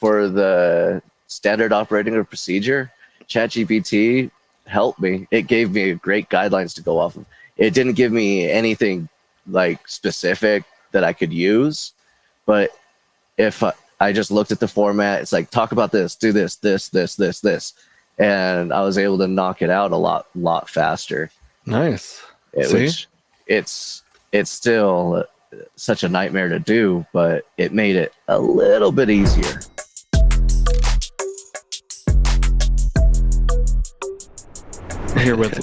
for the standard operating procedure, ChatGPT helped me. It gave me great guidelines to go off of. It didn't give me anything like specific that I could use, but if I just looked at the format, it's like, talk about this, do this, this, and I was able to knock it out a lot faster. Nice. Which it's still such a nightmare to do, but it made it a little bit easier. Here with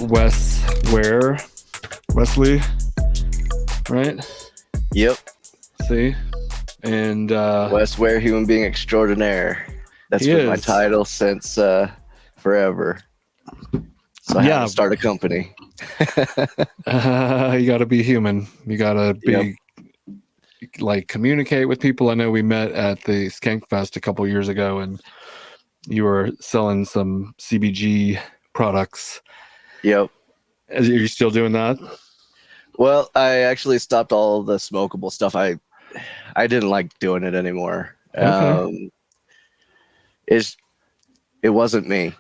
Wesley, right? Yep. See? And Wes Ware, human being extraordinaire. That's been my title since forever. So I had to start a company. You got to be human. You got to be like communicate with people. I know we met at the Skank Fest a couple years ago, and you were selling some CBG products. Yep. Are you still doing that? Well, I actually stopped all the smokable stuff. I didn't like doing it anymore. Okay. It wasn't me.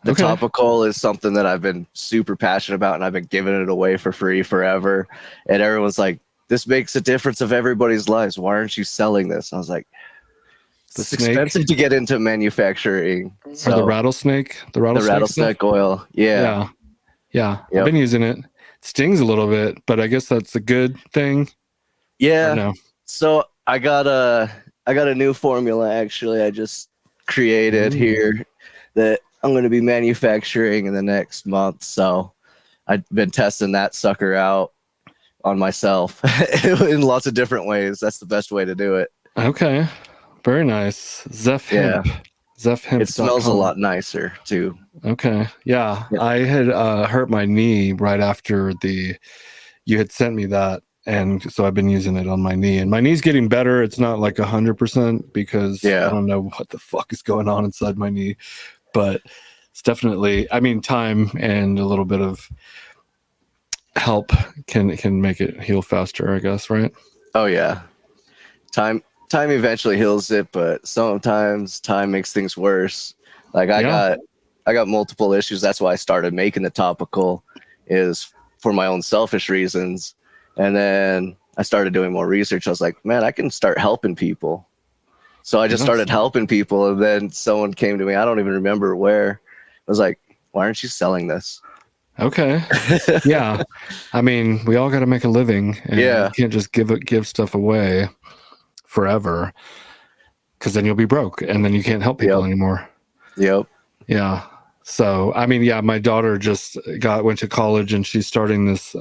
The topical is something that I've been super passionate about, and I've been giving it away for free forever. And everyone's like, this makes a difference of everybody's lives. Why aren't you selling this? I was like, it's expensive to get into manufacturing. So, or the rattlesnake oil. Yeah. Yep. I've been using it. It stings a little bit, but I guess that's a good thing. Yeah. No? So I got a new formula, actually. I just created here that I'm going to be manufacturing in the next month. So I've been testing that sucker out on myself in lots of different ways. That's the best way to do it. Okay. Very nice. Zeph Hemp. Zeph Hemp. It smells a lot nicer too. Okay. Yeah. I had hurt my knee right after you had sent me that. And so I've been using it on my knee, and my knee's getting better. It's not like 100% because I don't know what the fuck is going on inside my knee, but it's definitely, I mean, time and a little bit of help can make it heal faster, I guess. Right. Oh yeah. Time eventually heals it, but sometimes time makes things worse. Like I got multiple issues. That's why I started making the topical, is for my own selfish reasons. And then I started doing more research. I was like, man, I can start helping people. So I just started helping people. And then someone came to me. I don't even remember where. I was like, why aren't you selling this? Okay. Yeah. I mean, we all got to make a living. And you can't just give stuff away forever, because then you'll be broke and then you can't help people anymore. Yep. Yeah. So, I mean, my daughter just went to college, and she's starting this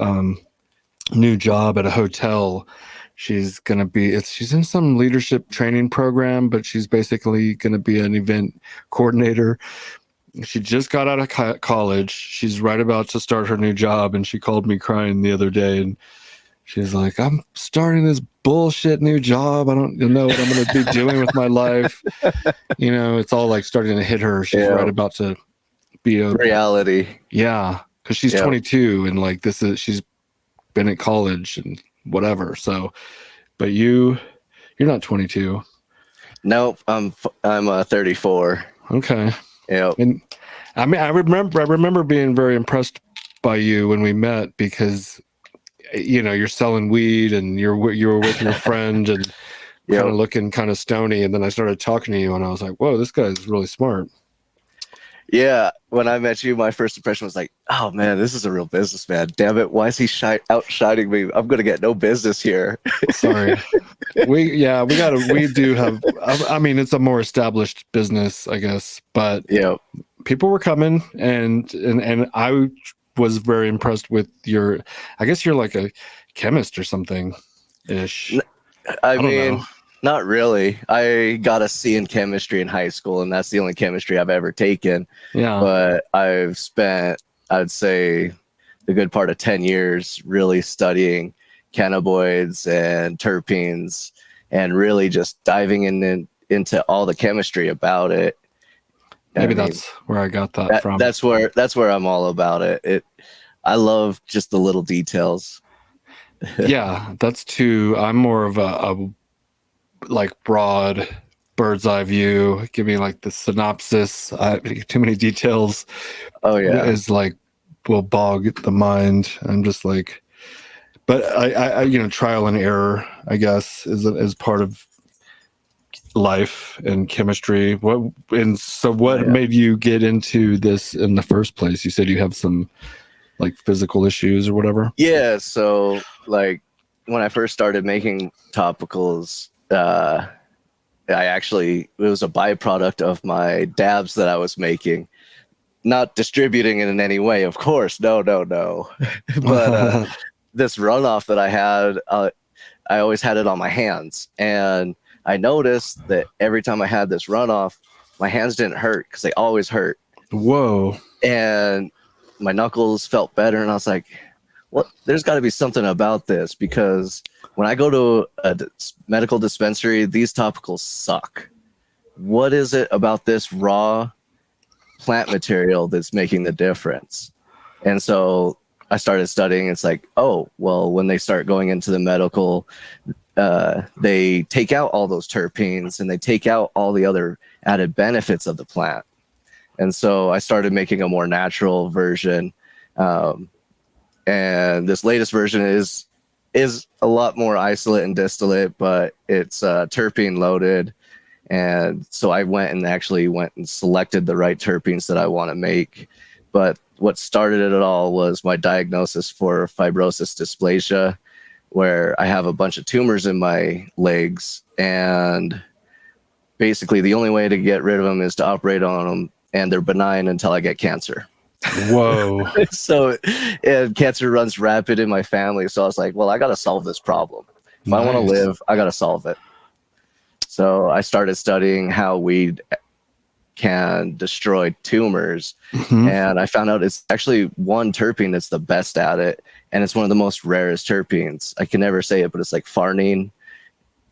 new job at a hotel. She's in some leadership training program, but she's basically going to be an event coordinator. She just got out of college. She's right about to start her new job, and she called me crying the other day, and she's like, I'm starting this bullshit new job. I don't know what I'm going to be doing with my life. It's all like starting to hit her. She's right about to be a reality. Yeah. Cause she's 22, and like she's been at college and whatever. So, but you're not 22. Nope. I'm 34. Okay. Yeah. And I mean, I remember being very impressed by you when we met, because you're selling weed and you were with your friend and kind of looking kind of stony. And then I started talking to you, and I was like, whoa, this guy's really smart. Yeah. When I met you, my first impression was like, oh man, this is a real businessman. Damn it. Why is he outshining me? I'm going to get no business here. Sorry. We do have, I mean, it's a more established business, I guess, but people were coming, and I was very impressed with I guess you're like a chemist or something ish. I mean, not really. I got a C in chemistry in high school, and that's the only chemistry I've ever taken. Yeah. But I've spent, I'd say, the good part of 10 years really studying cannabinoids and terpenes, and really just diving into all the chemistry about it. Maybe that's where I got that from. That's where I'm all about it. I love just the little details. Yeah, that's too. I'm more of a like broad bird's eye view. Give me like the synopsis. Too many details. Oh yeah. Is like will bog the mind. I'm just like, but I trial and error, I guess, is part of life and chemistry. What made you get into this in the first place? You said you have some like physical issues or whatever. Yeah, so like when I first started making topicals, it was a byproduct of my dabs that I was making. Not distributing it in any way, of course. No. But this runoff that I had, I always had it on my hands. And I noticed that every time I had this runoff, my hands didn't hurt because they always hurt. Whoa. And my knuckles felt better. And I was like, well, there's got to be something about this, because when I go to a medical dispensary, these topicals suck. What is it about this raw plant material that's making the difference? And so I started studying. It's like, oh, well, when they start going into the medical, they take out all those terpenes and they take out all the other added benefits of the plant. And so I started making a more natural version. And this latest version is a lot more isolate and distillate, but it's terpene loaded. And so I went and selected the right terpenes that I want to make. But what started it all was my diagnosis for fibrosis dysplasia, where I have a bunch of tumors in my legs. And basically the only way to get rid of them is to operate on them, and they're benign until I get cancer. Whoa. So and cancer runs rapid in my family. So I was like, well, I got to solve this problem. If I want to live, I got to solve it. So I started studying how weed can destroy tumors. Mm-hmm. And I found out it's actually one terpene that's the best at it. And it's one of the most rarest terpenes. I can never say it, but it's like farnine.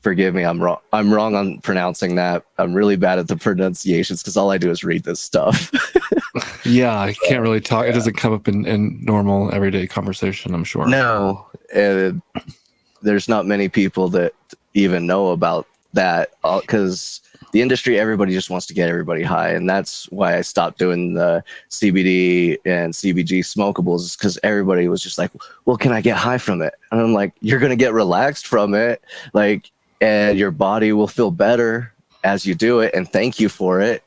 Forgive me, I'm wrong. I'm wrong on pronouncing that. I'm really bad at the pronunciations because all I do is read this stuff. Yeah, I can't really talk. Yeah. It doesn't come up in normal everyday conversation, I'm sure. No, and there's not many people that even know about that, because the industry, everybody just wants to get everybody high. And that's why I stopped doing the CBD and CBG smokables, because everybody was just like, well, can I get high from it? And I'm like, you're going to get relaxed from it. Like, and your body will feel better as you do it. And thank you for it.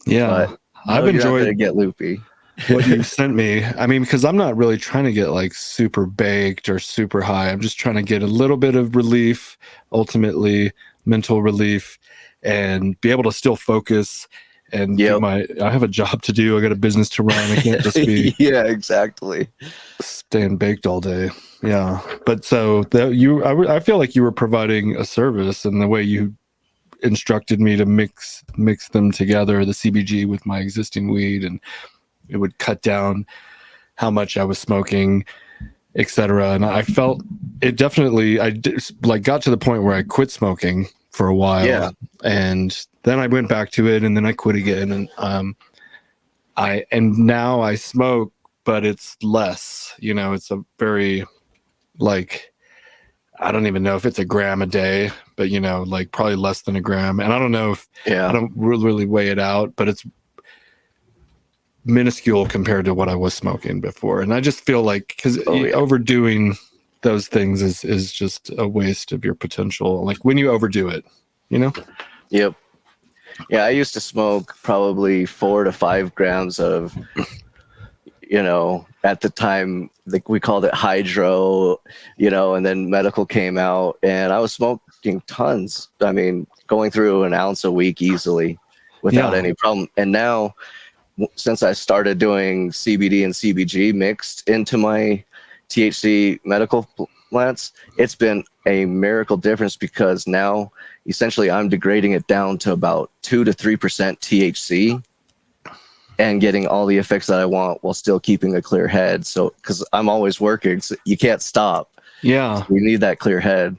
Yeah. But I've enjoyed to get loopy. What you sent me. I mean, because I'm not really trying to get like super baked or super high. I'm just trying to get a little bit of relief, ultimately mental relief, and be able to still focus and I have a job to do. I got a business to run. I can't just be yeah, exactly. Staying baked all day. Yeah. But so I feel like you were providing a service, and the way you instructed me to mix them together, the CBG with my existing weed, and it would cut down how much I was smoking, etc. And I felt it definitely. I got to the point where I quit smoking for a while, and then I went back to it, and then I quit again, and now I smoke, but it's less. It's a very I don't even know if it's a gram a day, but probably less than a gram. And I don't know if I don't really weigh it out, but it's minuscule compared to what I was smoking before. And I just feel like because overdoing those things is just a waste of your potential. Like when you overdo it, Yep. Yeah, I used to smoke probably 4 to 5 grams of, at the time, we called it hydro, and then medical came out, and I was smoking tons. I mean, going through an ounce a week easily without any problem. And now, since I started doing CBD and CBG mixed into my THC medical plants, it's been a miracle difference, because now essentially I'm degrading it down to about 2 to 3% THC and getting all the effects that I want while still keeping a clear head. So, because I'm always working, so you can't stop. Yeah. So you need that clear head.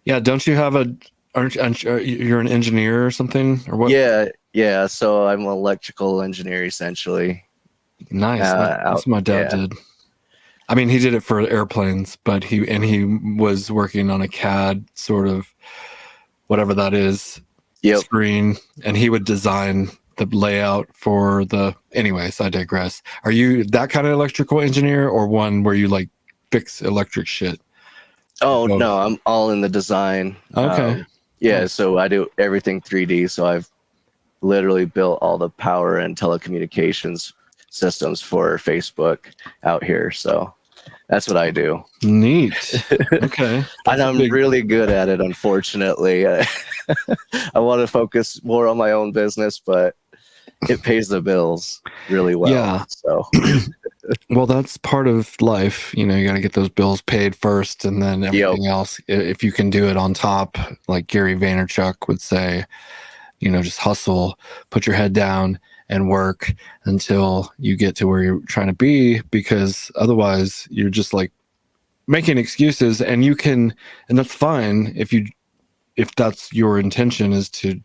Yeah. Don't you have you're an engineer or something, or what? Yeah. So I'm an electrical engineer, essentially. Nice. That's what my dad did. I mean, he did it for airplanes, but he was working on a CAD sort of, whatever that is. screen, and he would design the layout for the. Anyways, I digress. Are you that kind of electrical engineer, or one where you like fix electric shit? Oh no, I'm all in the design. Okay. Yeah, Nice. so I do everything 3D. So I've literally built all the power and telecommunications systems for Facebook out here. So that's what I do. Neat. Okay. And I'm really good at it, unfortunately. I want to focus more on my own business, but it pays the bills really well. Yeah. So well, that's part of life. You know, you got to get those bills paid first, and then everything else. If you can do it on top, like Gary Vaynerchuk would say, you know, just hustle, put your head down and work until you get to where you're trying to be, because otherwise you're just like making excuses. And that's fine if that's your intention, is to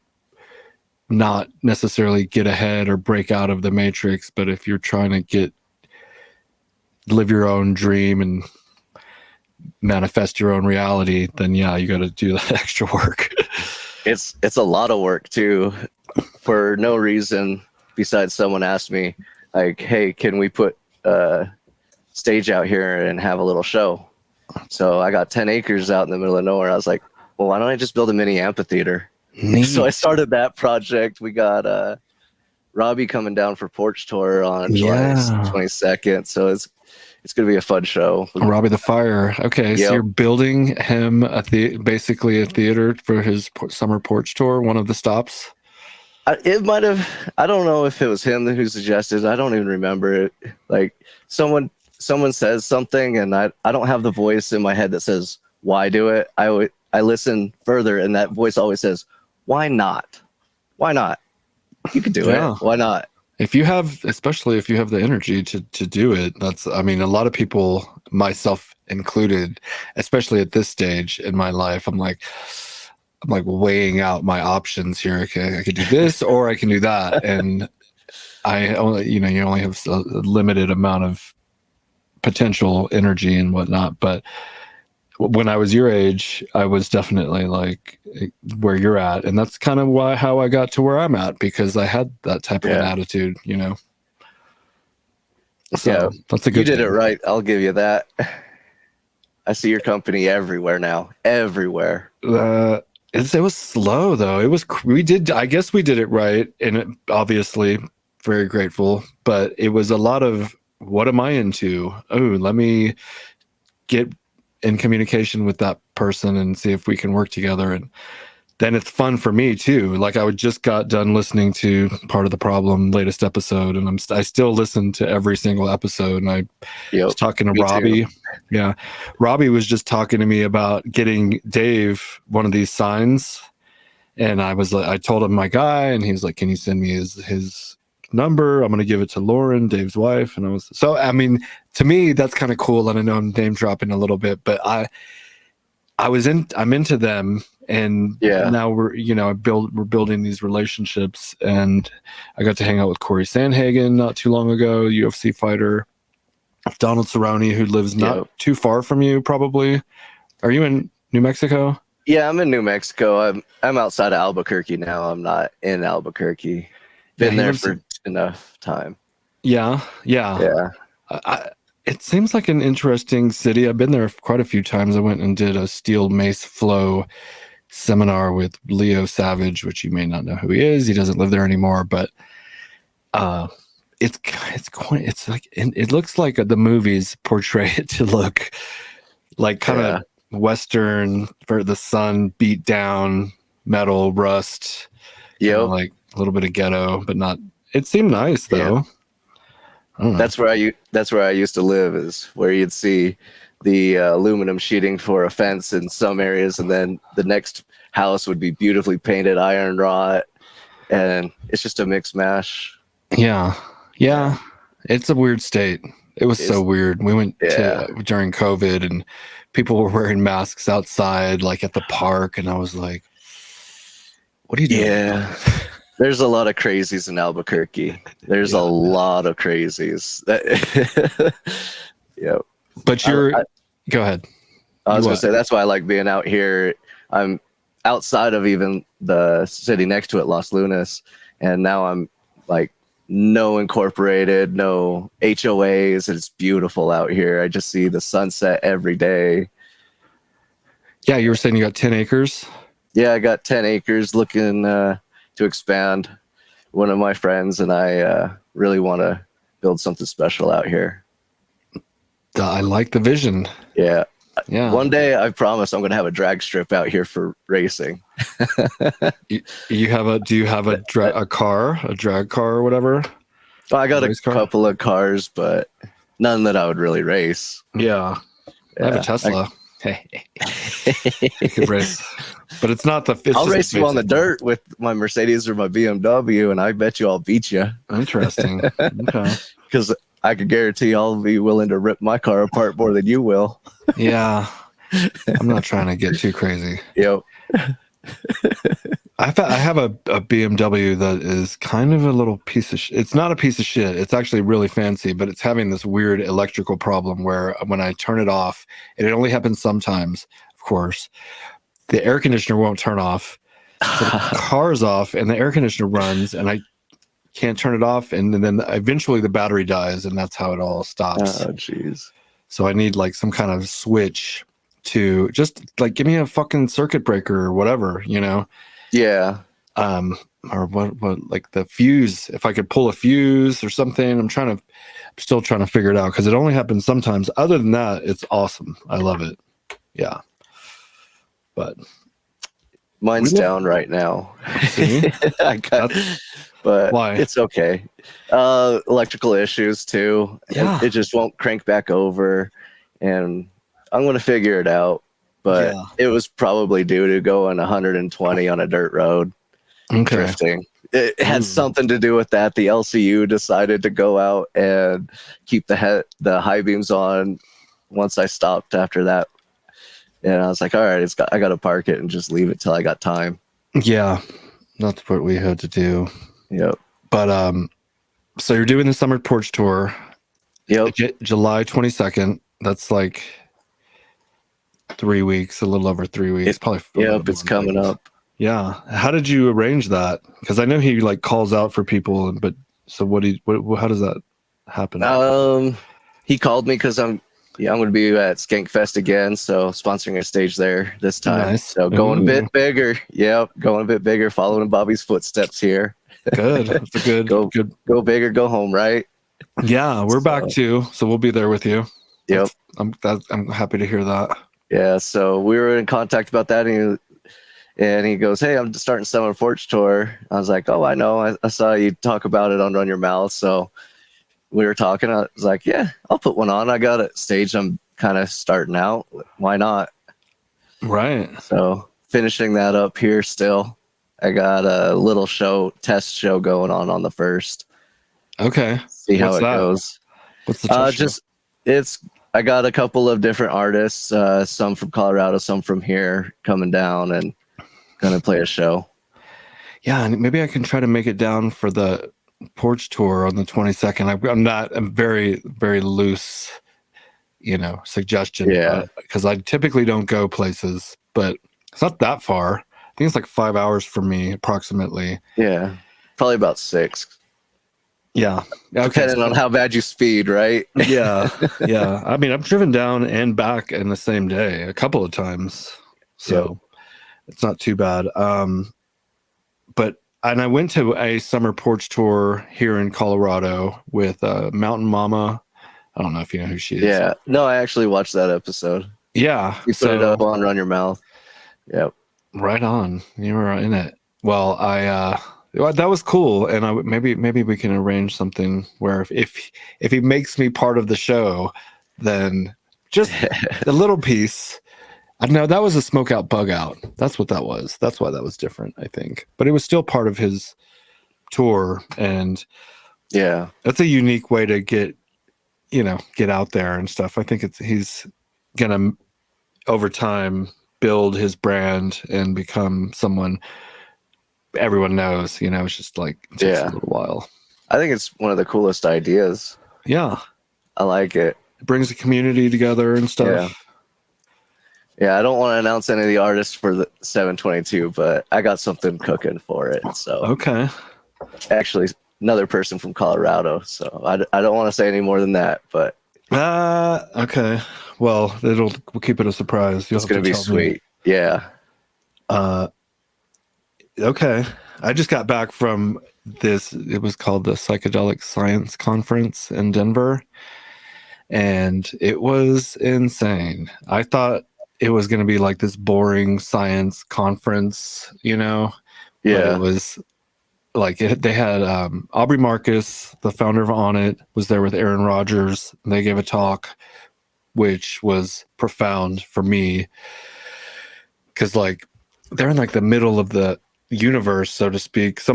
not necessarily get ahead or break out of the matrix. But if you're trying to live your own dream and manifest your own reality, then yeah, you got to do that extra work. it's a lot of work too, for no reason besides someone asked me, like, hey, can we put a stage out here and have a little show? So I got 10 acres out in the middle of nowhere. I was like, well, why don't I just build a mini amphitheater? Neat. So I started that project. We got Robbie coming down for Porch Tour on July 22nd. So it's going to be a fun show. Robbie the Fire. Okay, so you're building him basically a theater for his summer porch tour, one of the stops? It might have, I don't know if it was him who suggested, I don't even remember it. Like someone says something and I don't have the voice in my head that says, why do it? I listen further and that voice always says, why not? Why not? You could do it. Why not? Especially if you have the energy to do it. I mean, a lot of people, myself included, especially at this stage in my life, I'm like weighing out my options here. Okay, I could do this or I can do that. And I only, you only have a limited amount of potential energy and whatnot. But when I was your age, I was definitely like where you're at. And that's kind of how I got to where I'm at, because I had that type of an attitude, So that's a good thing. You did it right. I'll give you that. I see your company everywhere now. Everywhere. It was slow though. I guess we did it right. And obviously very grateful, but it was a lot of, what am I into? Oh, let me get in communication with that person and see if we can work together. And then it's fun for me too. Like I just got done listening to Part of the Problem latest episode, and I still listen to every single episode. And I was talking to Robbie. Too. Yeah. Robbie was just talking to me about getting Dave one of these signs. And I told him my guy, and he's like, can you send me his number? I'm going to give it to Lauren, Dave's wife. And I mean, to me, that's kind of cool. And I know I'm name dropping a little bit, but I'm into them. And now we're building these relationships, and I got to hang out with Corey Sandhagen not too long ago, UFC fighter, Donald Cerrone, who lives not too far from you, probably. Are you in New Mexico? Yeah, I'm in New Mexico. I'm outside of Albuquerque now. I'm not in Albuquerque. Been there for enough time. Yeah. It seems like an interesting city. I've been there quite a few times. I went and did a steel mace flow seminar with Leo Savage, which you may not know who he is. He doesn't live there anymore, but it's like, it looks like the movies portray it to look like, kind of Western, for the sun beat down, metal, rust, like a little bit of ghetto, but not. It seemed nice though. That's where I used to live, is where you'd see the aluminum sheeting for a fence in some areas, and then the next house would be beautifully painted iron wrought, and it's just a mix mash. Yeah. It's a weird state. It was so weird. We went during COVID, and people were wearing masks outside, like at the park, and I was like, what are you doing? Yeah. There's a lot of crazies in Albuquerque. There's a lot of crazies. But go ahead. I was going to say, that's why I like being out here. I'm outside of even the city next to it, Los Lunas, and now I'm like no incorporated, no HOAs. It's beautiful out here. I just see the sunset every day. Yeah, you were saying you got 10 acres? Yeah, I got 10 acres looking to expand. One of my friends and I really want to build something special out here. I like the vision. Yeah. Yeah. One day, I promise, I'm going to have a drag strip out here for racing. Do you have a drag car or whatever? Well, I got a couple of cars, but none that I would really race. Yeah. I have a Tesla. You could race, but it's not the. I'll race you on the dirt with my Mercedes or my BMW, and I bet you I'll beat you. Interesting. Okay. Because I can guarantee I'll be willing to rip my car apart more than you will. Yeah. I'm not trying to get too crazy. Yep. I have a BMW that is kind of a little piece of shit. It's not a piece of shit. It's actually really fancy, but it's having this weird electrical problem where when I turn it off, and it only happens sometimes, of course, the air conditioner won't turn off. So the car's off and the air conditioner runs and I can't turn it off. And then eventually the battery dies and that's how it all stops. Oh, jeez. So I need like some kind of switch to just like give me a fucking circuit breaker or whatever, you know? Yeah. Or what like the fuse, if I could pull a fuse or something. I'm still trying to figure it out because it only happens sometimes. Other than that, it's awesome. I love it. Yeah. But mine's down right now. See? But why? It's okay. Electrical issues too. Yeah. It just won't crank back over, and I'm going to figure it out. But it was probably due to going 120 on a dirt road, drifting. It had something to do with that. The LCU decided to go out and keep the high beams on once I stopped after that. And I was like, all right, I got to park it and just leave it till I got time. Yeah, that's what we had to do. Yep. But so you're doing the summer porch tour. Yep. July 22nd. That's like 3 weeks, a little over 3 weeks. Probably. Yep, it's coming up. Yeah. How did you arrange that? Because I know he like calls out for people, but so how does that happen? He called me because I'm going to be at Skankfest again, so sponsoring a stage there this time. Nice. So going a bit bigger. Yep, going a bit bigger, following in Bobby's footsteps here. Good. That's a good. Go big or go home, right? Yeah, we're back too, so we'll be there with you. Yep. I'm happy to hear that. Yeah, so we were in contact about that, and he goes, "Hey, I'm starting summer porch tour." I was like, "Oh, I know. I saw you talk about it on Run Your Mouth." So we were talking. I was like, "Yeah, I'll put one on. I got a stage. I'm kind of starting out. Why not?" Right. So finishing that up here still. I got a little test show going on the 1st. Okay. See how it goes. What's the test show? I got a couple of different artists, some from Colorado, some from here, coming down and gonna play a show. Yeah, and maybe I can try to make it down for the porch tour on the 22nd. I'm very, very loose, suggestion. Yeah. Because I typically don't go places, but it's not that far. I think it's like 5 hours for me, approximately. Yeah, probably about 6. Yeah. Okay, depending on how bad you speed, right? Yeah. Yeah. I mean, I've driven down and back in the same day a couple of times. So it's not too bad. And I went to a summer porch tour here in Colorado with Mountain Mama. I don't know if you know who she is. Yeah. No, I actually watched that episode. Yeah. You put it up on Run Your Mouth. Yep. Right on. You were in it. Well, that was cool, and maybe we can arrange something where if he makes me part of the show, then just a little piece. I know that was a smoke out, bug out. That's what that was. That's why that was different, I think. But it was still part of his tour, and yeah, that's a unique way to get out there and stuff. I think he's gonna over time build his brand and become someone everyone knows. It's just like it takes a little while. I think it's one of the coolest ideas. Yeah, I like it. It brings the community together and stuff. Yeah, I don't want to announce any of the artists for the 722, but I got something cooking for it. So Okay. actually, another person from Colorado. So I don't want to say any more than that, but Okay. Well, we'll keep it a surprise. You'll it's have to gonna be tell me. sweet. Yeah. Uh, okay. I just got back from this. It was called the Psychedelic Science Conference in Denver, and it was insane. I thought it was going to be like this boring science conference, but it Yeah. was like they had Aubrey Marcus, the founder of Onnit, was there with Aaron Rodgers. And they gave a talk, which was profound for me because like they're in like the middle of the universe, so to speak. A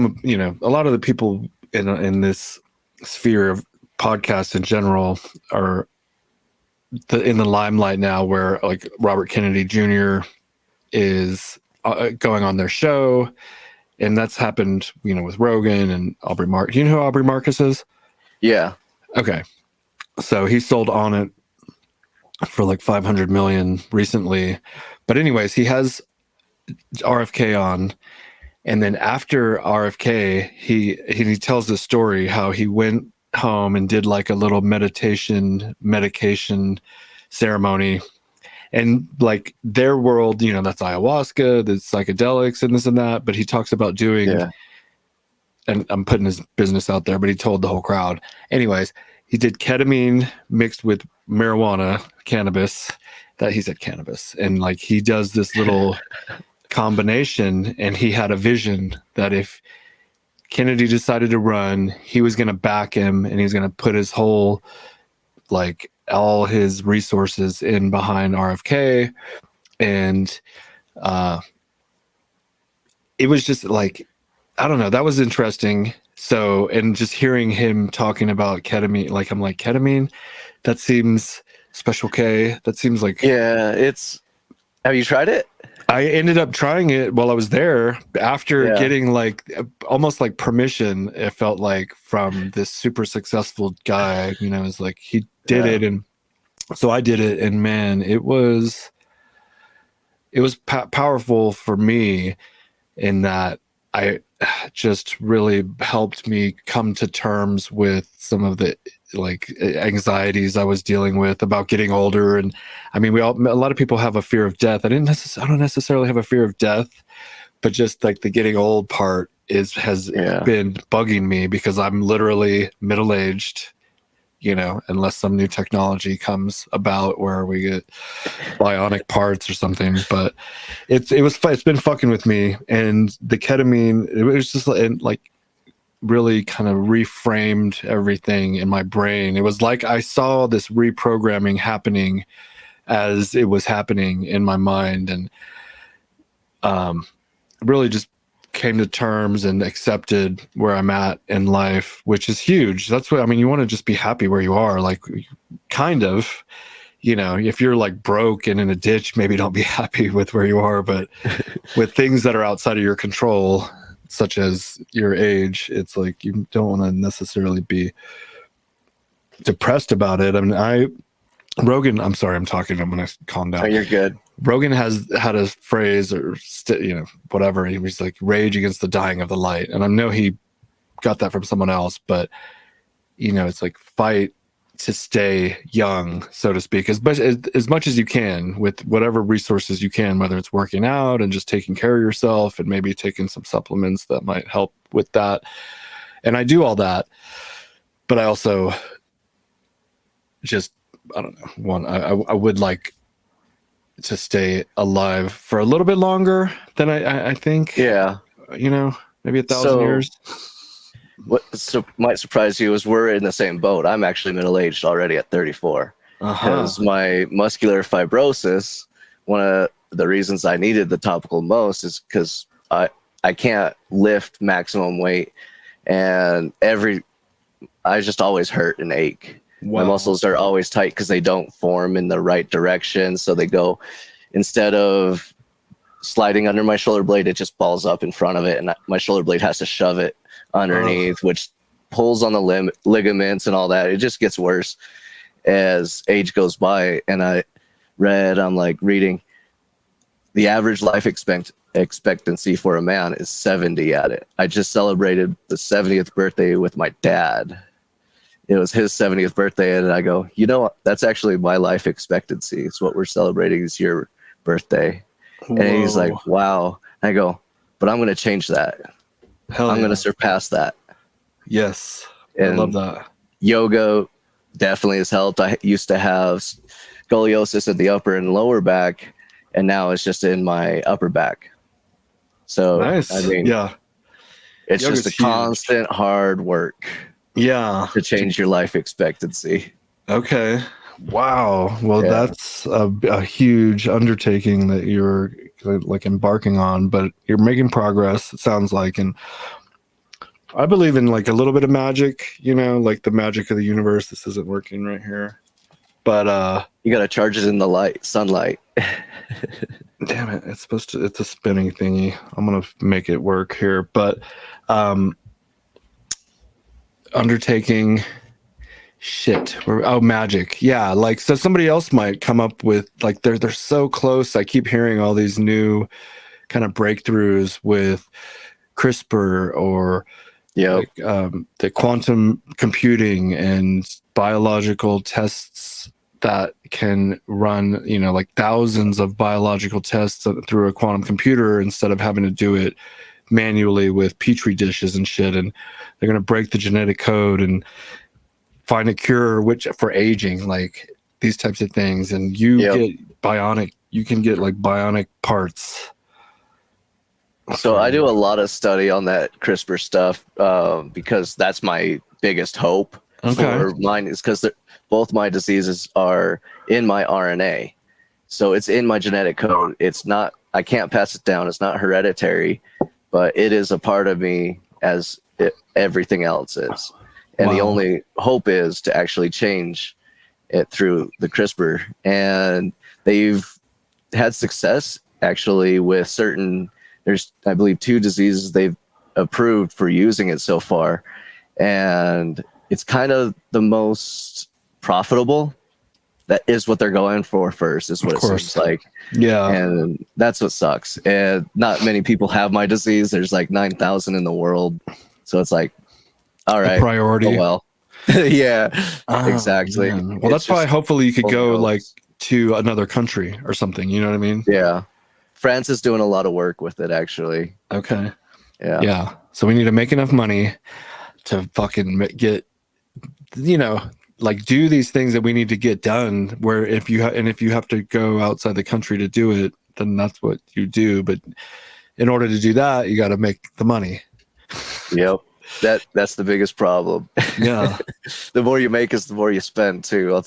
lot of the people in this sphere of podcasts in general are in the limelight now, where like Robert Kennedy Jr. is going on their show, and that's happened, with Rogan and Aubrey Marcus. Do you know who Aubrey Marcus is? Yeah. Okay, so he sold on it for like 500 million recently, but anyways, he has RFK on, and then after RFK, he tells the story how he went home and did like a little medication ceremony, and like their world, that's ayahuasca, that's psychedelics and this and that, but he talks about doing, Yeah. and I'm putting his business out there, but he told the whole crowd. Anyways, he did ketamine mixed with marijuana, cannabis, that he said cannabis, and like he does this little combination, and he had a vision that if Kennedy decided to run, he was going to back him, and he's going to put his whole, like all his resources in behind RFK. And it was just like, I don't know, that was interesting. So, and just hearing him talking about ketamine, like I'm like, ketamine, that seems Special K, that seems like, Yeah. Have you tried it? I ended up trying it while I was there after getting like almost like permission. It felt like from this super successful guy, it's like he did it. And so I did it, and man, it was powerful for me in that I just really helped me come to terms with some of the like anxieties I was dealing with about getting older. And I mean, a lot of people have a fear of death. I don't necessarily have a fear of death, but just like the getting old part has been bugging me, because I'm literally middle-aged, unless some new technology comes about where we get bionic parts or something. But it's been fucking with me. And the ketamine, it was just like really kind of reframed everything in my brain. It was like I saw this reprogramming happening as it was happening in my mind, and really just came to terms and accepted where I'm at in life, which is huge. That's what I mean. You want to just be happy where you are, like kind of, if you're like broke and in a ditch, maybe don't be happy with where you are, but with things that are outside of your control, such as your age, it's like you don't want to necessarily be depressed about it. I mean, Rogan, I'm sorry, I'm talking, I'm going to calm down. Oh, you're good. Rogan has had a phrase or whatever. He was like, rage against the dying of the light. And I know he got that from someone else, but it's like fight to stay young, so to speak, as much as you can with whatever resources you can, whether it's working out and just taking care of yourself and maybe taking some supplements that might help with that. And I do all that, but I also just, I don't know, I would like to stay alive for a little bit longer than I think. Yeah. Maybe 1,000 years. What might surprise you is we're in the same boat. I'm actually middle-aged already at 34. Because my muscular fibrosis, one of the reasons I needed the topical most is because I can't lift maximum weight, and I just always hurt and ache. Wow. My muscles are always tight because they don't form in the right direction. So they go, instead of sliding under my shoulder blade, it just balls up in front of it, and my shoulder blade has to shove it underneath, which pulls on the ligaments and all that. It just gets worse as age goes by. And I'm like reading the average life expectancy for a man is 70 at it. I just celebrated the 70th birthday with my dad. It was his 70th birthday, and I go, you know, that's actually my life expectancy. It's what we're celebrating is your birthday. Whoa. And he's like, wow. And I go, but I'm going to change that. I'm going to surpass that. Yes. And I love that. Yoga definitely has helped. I used to have scoliosis in the upper and lower back, and now it's just in my upper back. So, nice. I mean, it's Yoga's just a constant hard work. To change your life expectancy. Okay. Wow. Well, that's a huge undertaking that you're like embarking on, but you're making progress, it sounds like. And I believe in like a little bit of magic, you know, like the magic of the universe. This isn't working right here. But you got to charge it in the sunlight. Damn it. It's a spinning thingy. I'm going to make it work here. But undertaking magic. Yeah, like so somebody else might come up with like they're so close. I keep hearing all these new kind of breakthroughs with CRISPR or like, the quantum computing and biological tests that can run, you know, like thousands of biological tests through a quantum computer instead of having to do it manually with petri dishes and shit. And they're going to break the genetic code and find a cure for aging, like these types of things. And you can get like bionic parts. So I do a lot of study on that CRISPR stuff because that's my biggest hope for mine, is because both my diseases are in my RNA. So it's in my genetic code. It's not, I can't pass it down. It's not hereditary, but it is a part of me as everything else is. And the only hope is to actually change it through the CRISPR. And they've had success actually with there's, I believe, 2 diseases they've approved for using it so far. And it's kind of the most profitable. That is what they're going for first, is what it seems like. Yeah. And that's what sucks. And not many people have my disease. There's like 9,000 in the world. So it's like, all right. Priority. Oh, well. Yeah, exactly. Man. Well, that's why hopefully you could go like to another country or something. You know what I mean? Yeah. France is doing a lot of work with it, actually. Okay. Yeah. Yeah. So we need to make enough money to fucking get, you know, like do these things that we need to get done, where if you have to go outside the country to do it, then that's what you do. But in order to do that, you got to make the money. Yep. That's the biggest problem. Yeah. The more you make is the more you spend too.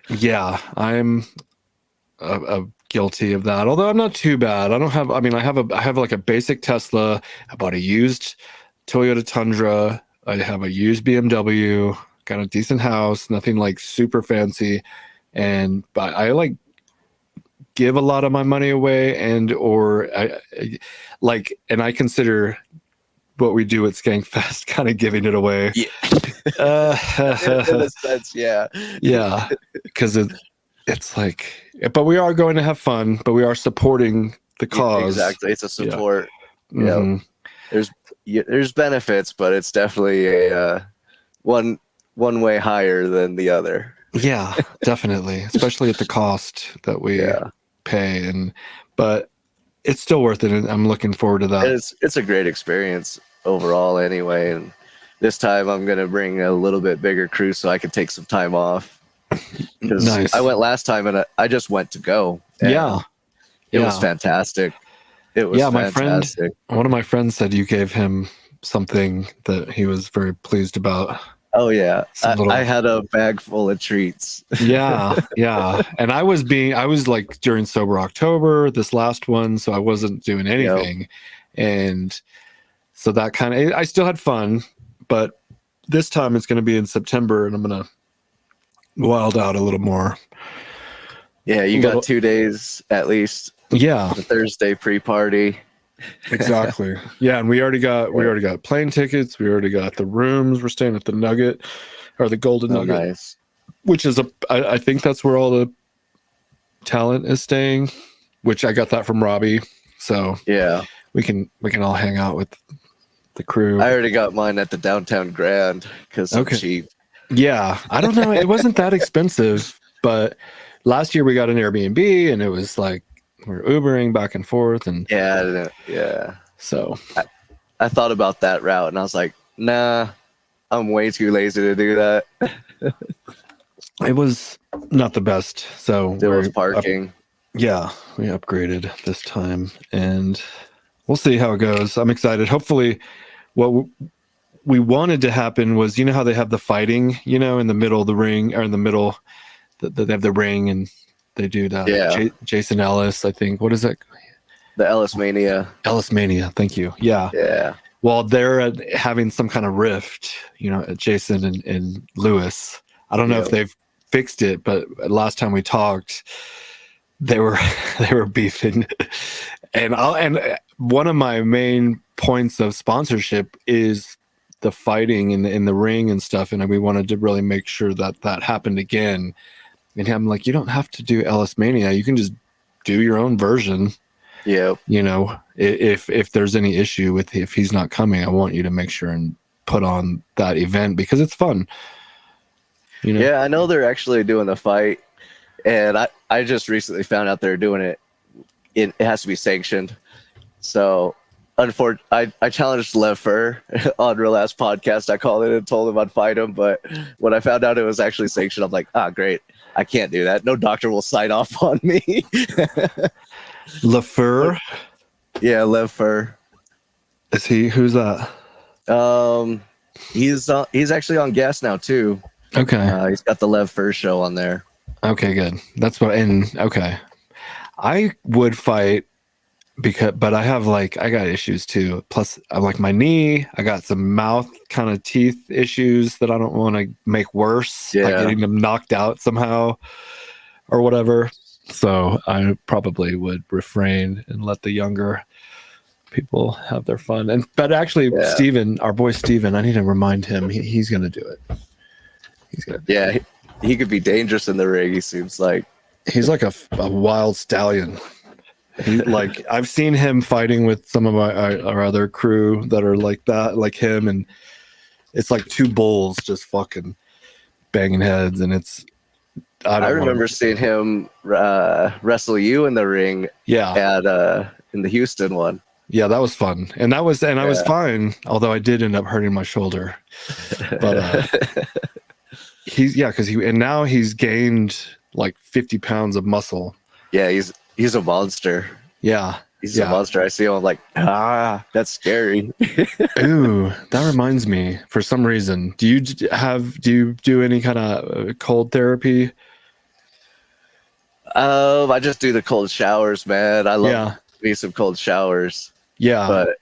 Yeah. I'm guilty of that. Although I'm not too bad. I have like a basic Tesla. I bought a used Toyota Tundra. I have a used BMW. Got a decent house, nothing like super fancy, but I like give a lot of my money away, and I consider what we do at Skankfest kind of giving it away. Yeah. In a sense, yeah. Yeah, because it's like, but we are going to have fun, but we are supporting the cause. Exactly, it's a support. Yeah. Mm-hmm. There's benefits, but it's definitely a one way higher than the other. Yeah, definitely, especially at the cost that we pay, but it's still worth it, and I'm looking forward to that. It's a great experience overall anyway, and this time I'm going to bring a little bit bigger crew so I can take some time off. Nice. I went last time and I just went to go. It was fantastic. It was fantastic. One of my friends said you gave him something that he was very pleased about. Oh yeah, I had a bag full of treats. Yeah. And I was like during Sober October, this last one, so I wasn't doing anything, and so that kind of, I still had fun, but this time it's going to be in September, and I'm going to wild out a little more. Yeah, you got 2 days at least. Yeah, the Thursday pre-party. Exactly. Yeah, and we already got plane tickets. We already got the rooms. We're staying at the Nugget, or the Golden Nugget, nice. Which is I think that's where all the talent is staying. which I got that from Robbie. So yeah, we can all hang out with the crew. I already got mine at the Downtown Grand because I'm cheap. Yeah, I don't know. It wasn't that expensive, but last year we got an Airbnb, and it was like we're Ubering back and forth, and yeah. So I thought about that route, and I was like, nah, I'm way too lazy to do that. It was not the best. So there was parking. We upgraded this time, and we'll see how it goes. I'm excited. Hopefully, what we wanted to happen was, you know how they have the fighting, you know, in the middle of the ring, or in the middle, they have the ring, and they do that. Yeah. Jason Ellis, I think. What is that? The Ellis Mania. Ellis Mania. Thank you. Yeah. Yeah. Well, they're having some kind of rift, you know, Jason and Lewis. I don't know if they've fixed it, but last time we talked, they were beefing, and one of my main points of sponsorship is the fighting in the ring and stuff, and we wanted to really make sure that happened again. And I'm like, you don't have to do Ellis Mania, you can just do your own version. Yeah, you know, if there's any issue with if he's not coming, I want you to make sure and put on that event because it's fun. You know? Yeah, I know they're actually doing the fight, and I just recently found out they're doing it. It has to be sanctioned. So, unfortunately, I challenged Lev Fur on Real Ass Podcast. I called it and told him I'd fight him, but when I found out it was actually sanctioned, I'm like, great. I can't do that. No doctor will sign off on me. LaFur? Yeah, Lev Fur. Is he? Who's that? He's actually on guest now too. Okay. He's got the Lev Fur show on there. Okay, good. That's what. And okay, I would fight but I got issues too. Plus, I'm like my knee. I got some mouth kind of teeth issues that I don't want to make worse. Yeah. Like getting them knocked out somehow or whatever. So I probably would refrain and let the younger people have their fun. But actually, Steven, our boy Steven, I need to remind him he's going to do it. He's going to. Yeah, he could be dangerous in the ring. He seems like he's like a wild stallion. Like I've seen him fighting with some of our other crew that are like that, like him, and it's like two bulls just fucking banging heads, and it's. I remember seeing him wrestle you in the ring. Yeah. At in the Houston one. Yeah, that was fun, and I was fine. Although I did end up hurting my shoulder, but because now he's gained like 50 pounds of muscle. Yeah, he's a monster. Yeah, he's a monster. I see him, I'm like, that's scary. Ooh, that reminds me. For some reason, do you do any kind of cold therapy? I just do the cold showers, man. I love me some cold showers. Yeah, but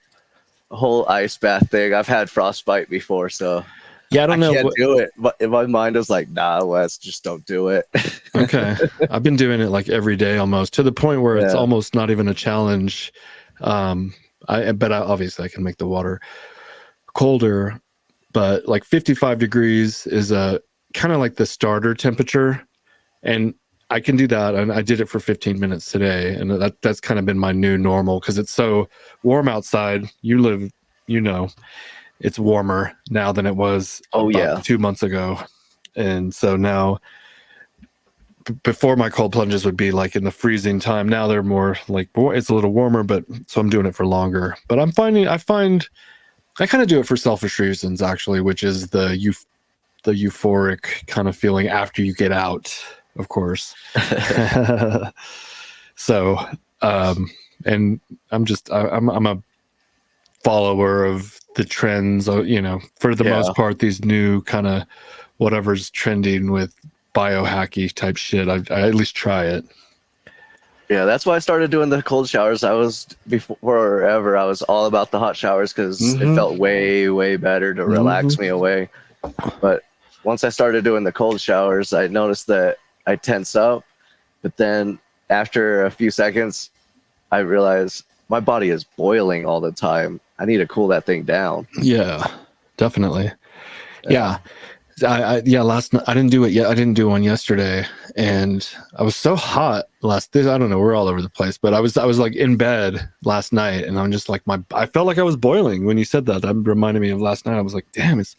whole ice bath thing. I've had frostbite before, so yeah, I can't do it. But in my mind, I was like, nah, Wes, just don't do it. Okay, I've been doing it like every day almost, to the point where it's almost not even a challenge. Obviously I can make the water colder, but like 55 degrees is a kind of like the starter temperature, and I can do that, and I did it for 15 minutes today, and that's kind of been my new normal because it's so warm outside. It's warmer now than it was 2 months ago, and so now before my cold plunges would be like in the freezing time. Now they're more like it's a little warmer, but so I'm doing it for longer. But I kind of do it for selfish reasons actually, which is the euphoric kind of feeling after you get out. Of course. So, and I'm a follower of the trends, for the most part, these new kind of whatever's trending with biohacky type shit. I at least try it. Yeah, that's why I started doing the cold showers. I was all about the hot showers because it felt way, way better to relax me away. But once I started doing the cold showers, I noticed that I tense up, but then after a few seconds, I realized my body is boiling all the time. I need to cool that thing down. Yeah, definitely. Yeah. Yeah, last night I didn't do it yet. I didn't do one yesterday, and I was so hot last. I don't know. We're all over the place, but I was like in bed last night, and I'm just like I felt like I was boiling when you said that. That reminded me of last night. I was like, damn, it's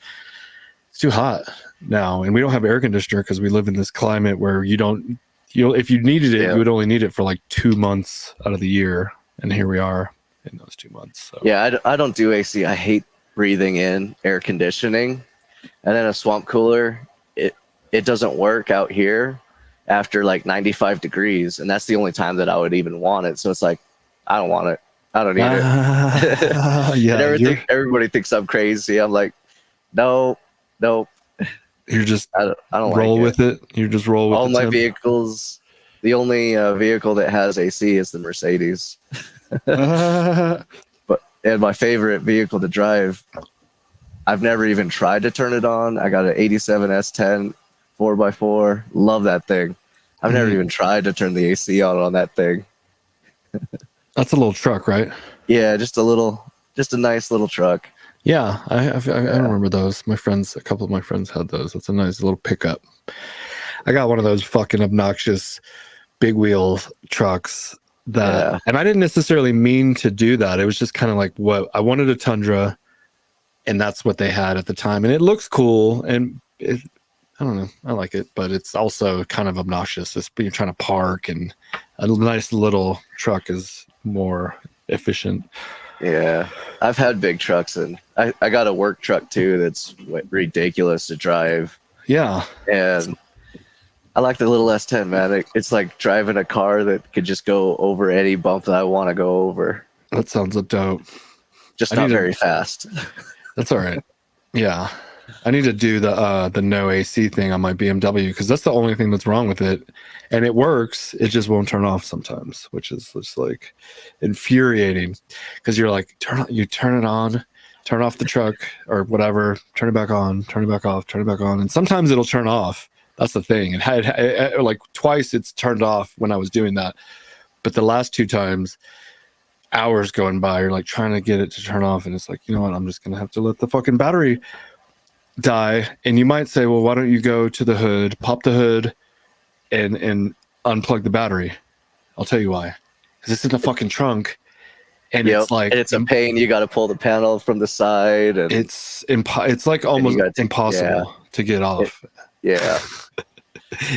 too hot now, and we don't have air conditioner because we live in this climate where if you needed it, you would only need it for like 2 months out of the year, and here we are in those 2 months. So. Yeah, I don't do AC. I hate breathing in air conditioning. And then a swamp cooler, it doesn't work out here after like 95 degrees, and that's the only time that I would even want it. So it's like, I don't want it. I don't need it. Yeah, and everybody thinks I'm crazy. I'm like, no. You're just I don't roll like with it. You just roll with all my temp. vehicles. The only vehicle that has AC is the Mercedes. And my favorite vehicle to drive, I've never even tried to turn it on. I got an 87 S10 4x4. Love that thing. I've never even tried to turn the AC on that thing. That's a little truck, right? Yeah, just a nice little truck. Yeah, I remember those. A couple of my friends had those. It's a nice little pickup. I got one of those fucking obnoxious big wheel trucks and I didn't necessarily mean to do that. It was just kind of like what I wanted, a Tundra. And that's what they had at the time. And it looks cool. And I don't know. I like it. But it's also kind of obnoxious. You're trying to park, and a nice little truck is more efficient. Yeah. I've had big trucks, and I got a work truck too that's ridiculous to drive. Yeah. And I like the little S10, man. It's like driving a car that could just go over any bump that I want to go over. That sounds dope. Just not very fast. That's all right. Yeah. I need to do the no AC thing on my BMW, because that's the only thing that's wrong with it. And it works. It just won't turn off sometimes, which is just like infuriating, because you're like, you turn it on, turn off the truck or whatever, turn it back on, turn it back off, turn it back on. And sometimes it'll turn off. That's the thing. And like twice it's turned off when I was doing that. But the last 2 times, hours going by, you're like trying to get it to turn off, and it's like, you know what, I'm just gonna have to let the fucking battery die. And you might say, well, why don't you go to the hood, pop the hood, and unplug the battery? I'll tell you why. Because it's in the fucking trunk, and it's like, and it's a pain. You got to pull the panel from the side, and it's like almost impossible to get off.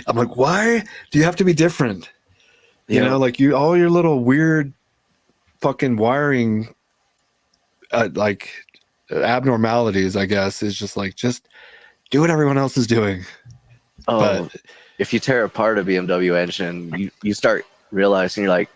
I'm like, why do you have to be different? You know, like all your little weird fucking wiring like abnormalities, I guess, is just like, just do what everyone else is doing. But if you tear apart a BMW engine, you start realizing, you're like,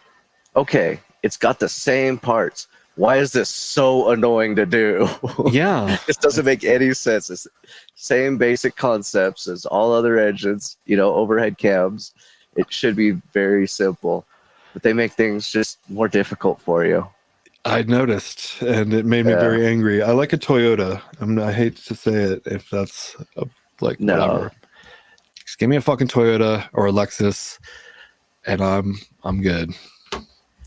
okay, it's got the same parts. Why is this so annoying to do? Yeah. This doesn't make any sense. It's the same basic concepts as all other engines, overhead cams. It should be very simple, but they make things just more difficult for you. I noticed, and it made me very angry. I like a Toyota. I hate to say it, if that's whatever. Just give me a fucking Toyota or a Lexus, and I'm good.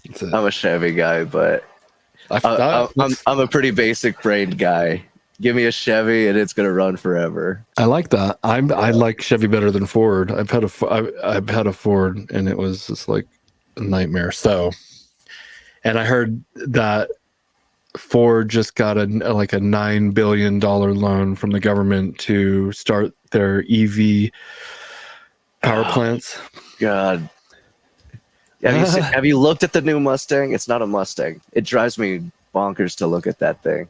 That's it. I'm a Chevy guy, but I'm a pretty basic brained guy. Give me a Chevy and it's gonna run forever. I like that. I like Chevy better than Ford. I've had a Ford, and it was just like a nightmare. So, and I heard that Ford just got a $9 billion loan from the government to start their EV power plants. God. Have you looked at the new Mustang? It's not a Mustang. It drives me bonkers to look at that thing.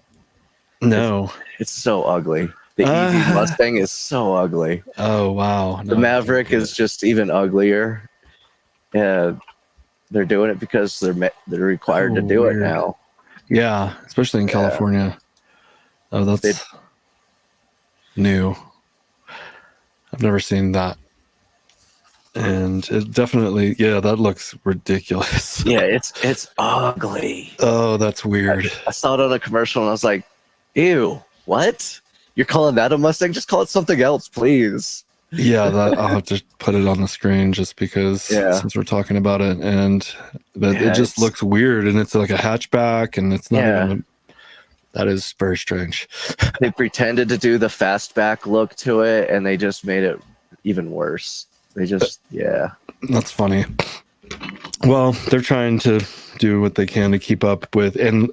No. It's so ugly. The EV Mustang is so ugly. Oh, wow. The Maverick is just even uglier. And they're doing it because they're required to do it now. Yeah, especially in California. Oh, that's new. I've never seen that. And it definitely, that looks ridiculous. Yeah, it's ugly. Oh, that's weird. I saw it on a commercial and I was like, ew, what? You're calling that a Mustang? Just call it something else, please. Yeah, I'll have to put it on the screen just because since we're talking about it, and it just looks weird, and it's like a hatchback, and it's not even That is very strange. They pretended to do the fastback look to it, and they just made it even worse. They just, yeah. That's funny. Well, they're trying to do what they can to keep up with, and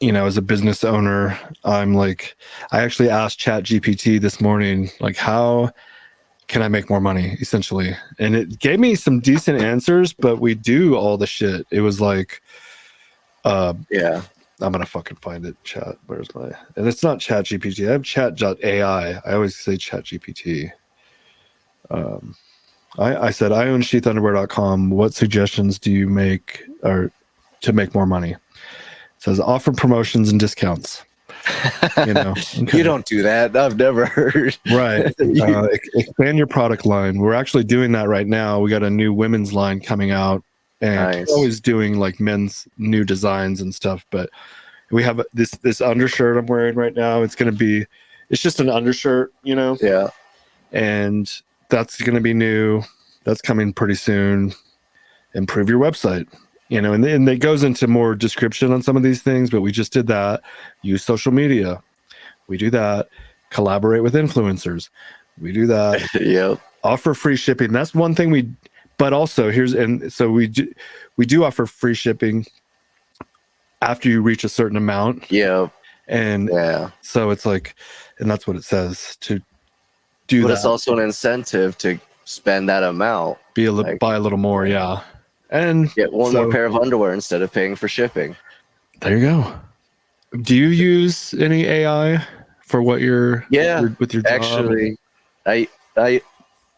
you know, as a business owner, I'm like, I actually asked ChatGPT this morning, like, how can I make more money, essentially? And it gave me some decent answers, but we do all the shit. It was like, yeah. I'm gonna fucking find it. Chat. Where's my? And it's not ChatGPT. I have Chat.ai. I always say ChatGPT. I said I own SHEATHunderwear.com. What suggestions do you make or to make more money? It says offer promotions and discounts. You know, okay. You don't do that. I've never heard. Right. Expand your product line. We're actually doing that right now. We got a new women's line coming out, and we're always doing like men's new designs and stuff. But we have this undershirt I'm wearing right now. It's just an undershirt, you know. Yeah. And that's going to be new. That's coming pretty soon. Improve your website, you know, and it goes into more description on some of these things, but we just did that. Use social media. We do that. Collaborate with influencers. We do that. Yep. Offer free shipping. That's one thing but also we do offer free shipping after you reach a certain amount. Yeah. And so it's like, and that's what it says to do that. But it's also an incentive to spend that amount. Buy a little more, yeah. And get one more pair of underwear instead of paying for shipping. There you go. Do you use any AI for what with your job? Actually, I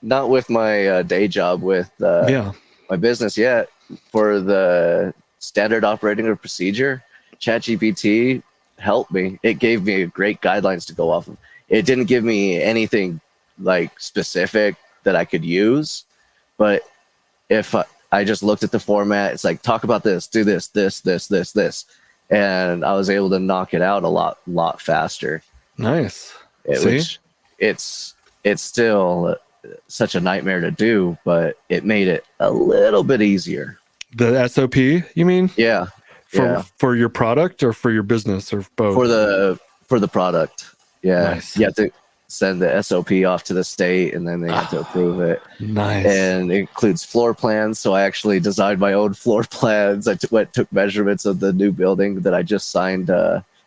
not with my day job, with my business yet. For the standard operating procedure, ChatGPT helped me. It gave me great guidelines to go off of. It didn't give me anything like specific that I could use, but if I just looked at the format, it's like, talk about this, do this, this, and I was able to knock it out a lot faster. Nice. Which it's still such a nightmare to do, but it made it a little bit easier. The SOP, you mean? Yeah. For your product or for your business or both? For the product. Yeah. Nice. You have to send the SOP off to the state, and then they have to approve it. Nice. And it includes floor plans. So I actually designed my own floor plans. I took measurements of the new building that I just signed.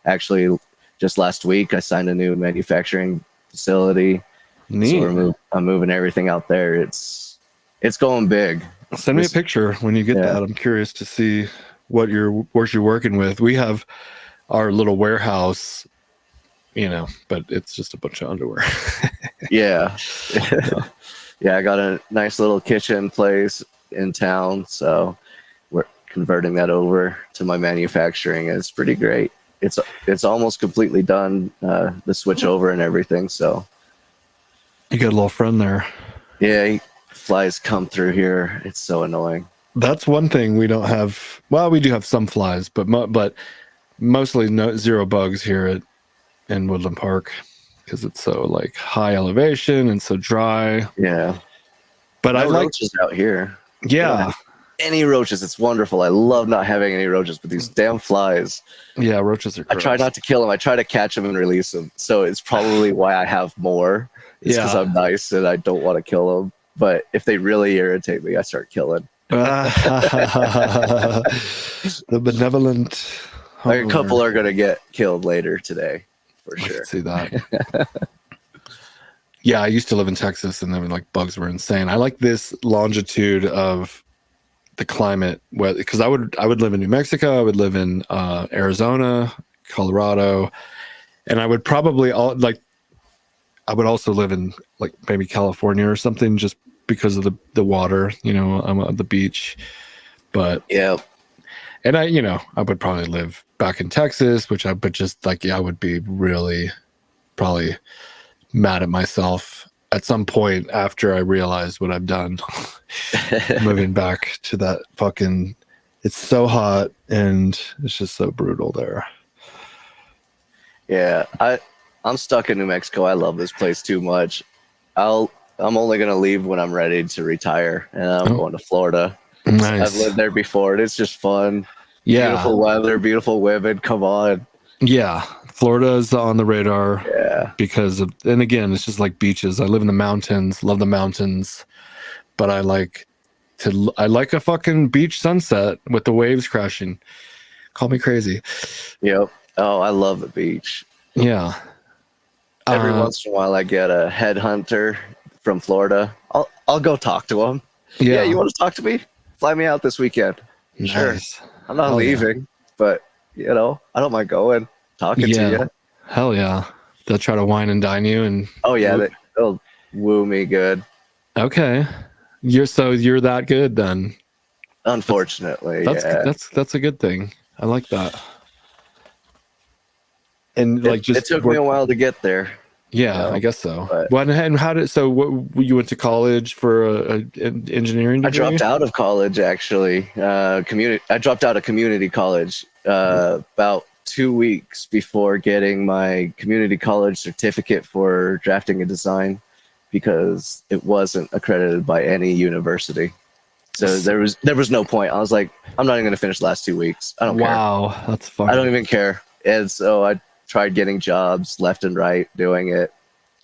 Actually, just last week, I signed a new manufacturing facility. Neat. So I'm moving everything out there. It's going big. Send me a picture when you get that. I'm curious to see what you're working with. We have our little warehouse, you know, but it's just a bunch of underwear. Yeah. I got a nice little kitchen place in town, so we're converting that over to my manufacturing. It's pretty great. It's almost completely done, the switch over and everything. So you got a little friend there. Yeah, flies come through here. It's so annoying. That's one thing we don't have. Well, we do have some flies, but mostly zero bugs here in Woodland Park because it's so like high elevation and so dry. Yeah, but I like roaches out here. Yeah, any roaches, it's wonderful. I love not having any roaches, but these damn flies. Yeah, roaches are gross. I try not to kill them. I try to catch them and release them. So it's probably why I have more. It's because I'm nice and I don't want to kill them. But if they really irritate me, I start killing. The benevolent. Like a couple are going to get killed later today, for sure. I can see that. Yeah, I used to live in Texas, and then like bugs were insane. I like this longitude of the climate, because I would live in New Mexico, I would live in Arizona, Colorado, and I would probably I would also live in like maybe California or something, just because of the water. You know, I'm on the beach, but yeah. And I would probably live back in Texas, I would be really probably mad at myself at some point after I realized what I've done. Moving back to that it's so hot and it's just so brutal there. Yeah, I'm stuck in New Mexico. I love this place too much. I'm only going to leave when I'm ready to retire, and I'm going to Florida. Nice. I've lived there before, and it's just fun. Yeah. Beautiful weather, beautiful women. Come on. Yeah. Florida is on the radar. Yeah. Because of, and again, it's just like beaches. I live in the mountains, love the mountains, but I like a fucking beach sunset with the waves crashing. Call me crazy. Yep. Oh, I love the beach. Yeah. Every once in a while, I get a headhunter from Florida. I'll go talk to him. Yeah, you want to talk to me? Fly me out this weekend. Nice. Sure. I'm not leaving, but I don't mind going, talking to you. Hell yeah. They'll try to wine and dine you and they'll woo me good. Okay. You're that good then. Unfortunately. That's a good thing. I like that. And it took me a while to get there. Yeah, I guess so. But, and how did you went to college for an engineering degree? I dropped out of college actually. I dropped out of community college about 2 weeks before getting my community college certificate for drafting and design because it wasn't accredited by any university. So there was no point. I was like, I'm not even going to finish the last 2 weeks. I don't care. Wow, that's fun. I don't even care. And so I tried getting jobs left and right doing it.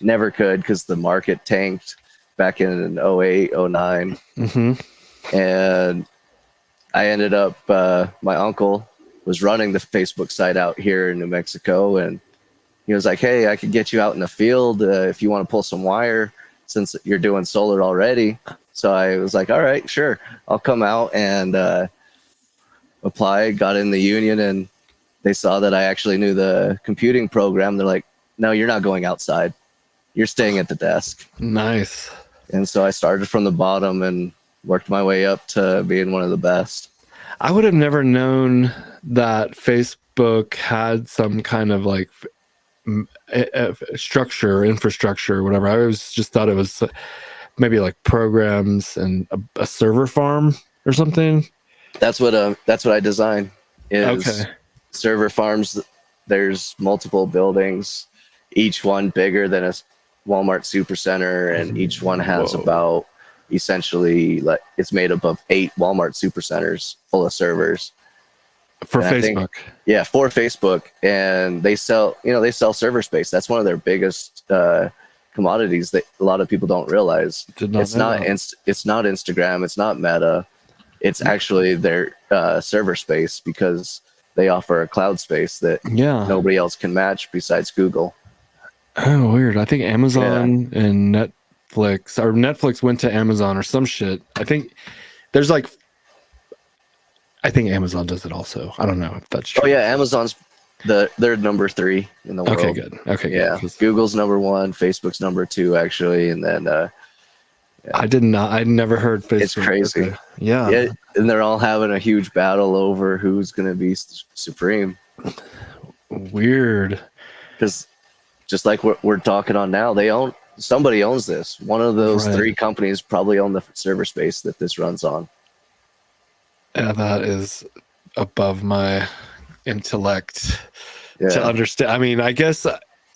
Never could because the market tanked back in 08, 09. Mm-hmm. And I ended up, my uncle was running the Facebook site out here in New Mexico. And he was like, hey, I could get you out in the field if you want to pull some wire since you're doing solar already. So I was like, all right, sure. I'll come out and apply, got in the union, and they saw that I actually knew the computing program. They're like, no, you're not going outside. You're staying at the desk. Nice. And so I started from the bottom and worked my way up to being one of the best. I would have never known that Facebook had some kind of like structure, infrastructure, whatever. I always just thought it was maybe like programs and a server farm or something. That's what I design is server farms. There's multiple buildings, each one bigger than a Walmart Supercenter, and each one has about essentially like it's made up of 8 Walmart Supercenters full of servers for Facebook. For Facebook, and they sell server space. That's one of their biggest commodities that a lot of people don't realize. It's not Instagram, it's not Meta, it's actually their server space because they offer a cloud space that nobody else can match besides Google. Oh, weird. I think Amazon and Netflix went to Amazon or some shit. I think Amazon does it also. I don't know if that's true. Oh yeah, Amazon's they're number 3 in the world. Okay, good. Good. Google's number 1, Facebook's number 2 actually, and then I'd never heard Facebook. It's crazy. Okay. Yeah, and they're all having a huge battle over who's going to be supreme. Weird. Because just like we're talking on now, somebody owns this. One of those 3 companies probably own the server space that this runs on. Yeah, that is above my intellect to understand. I mean, I guess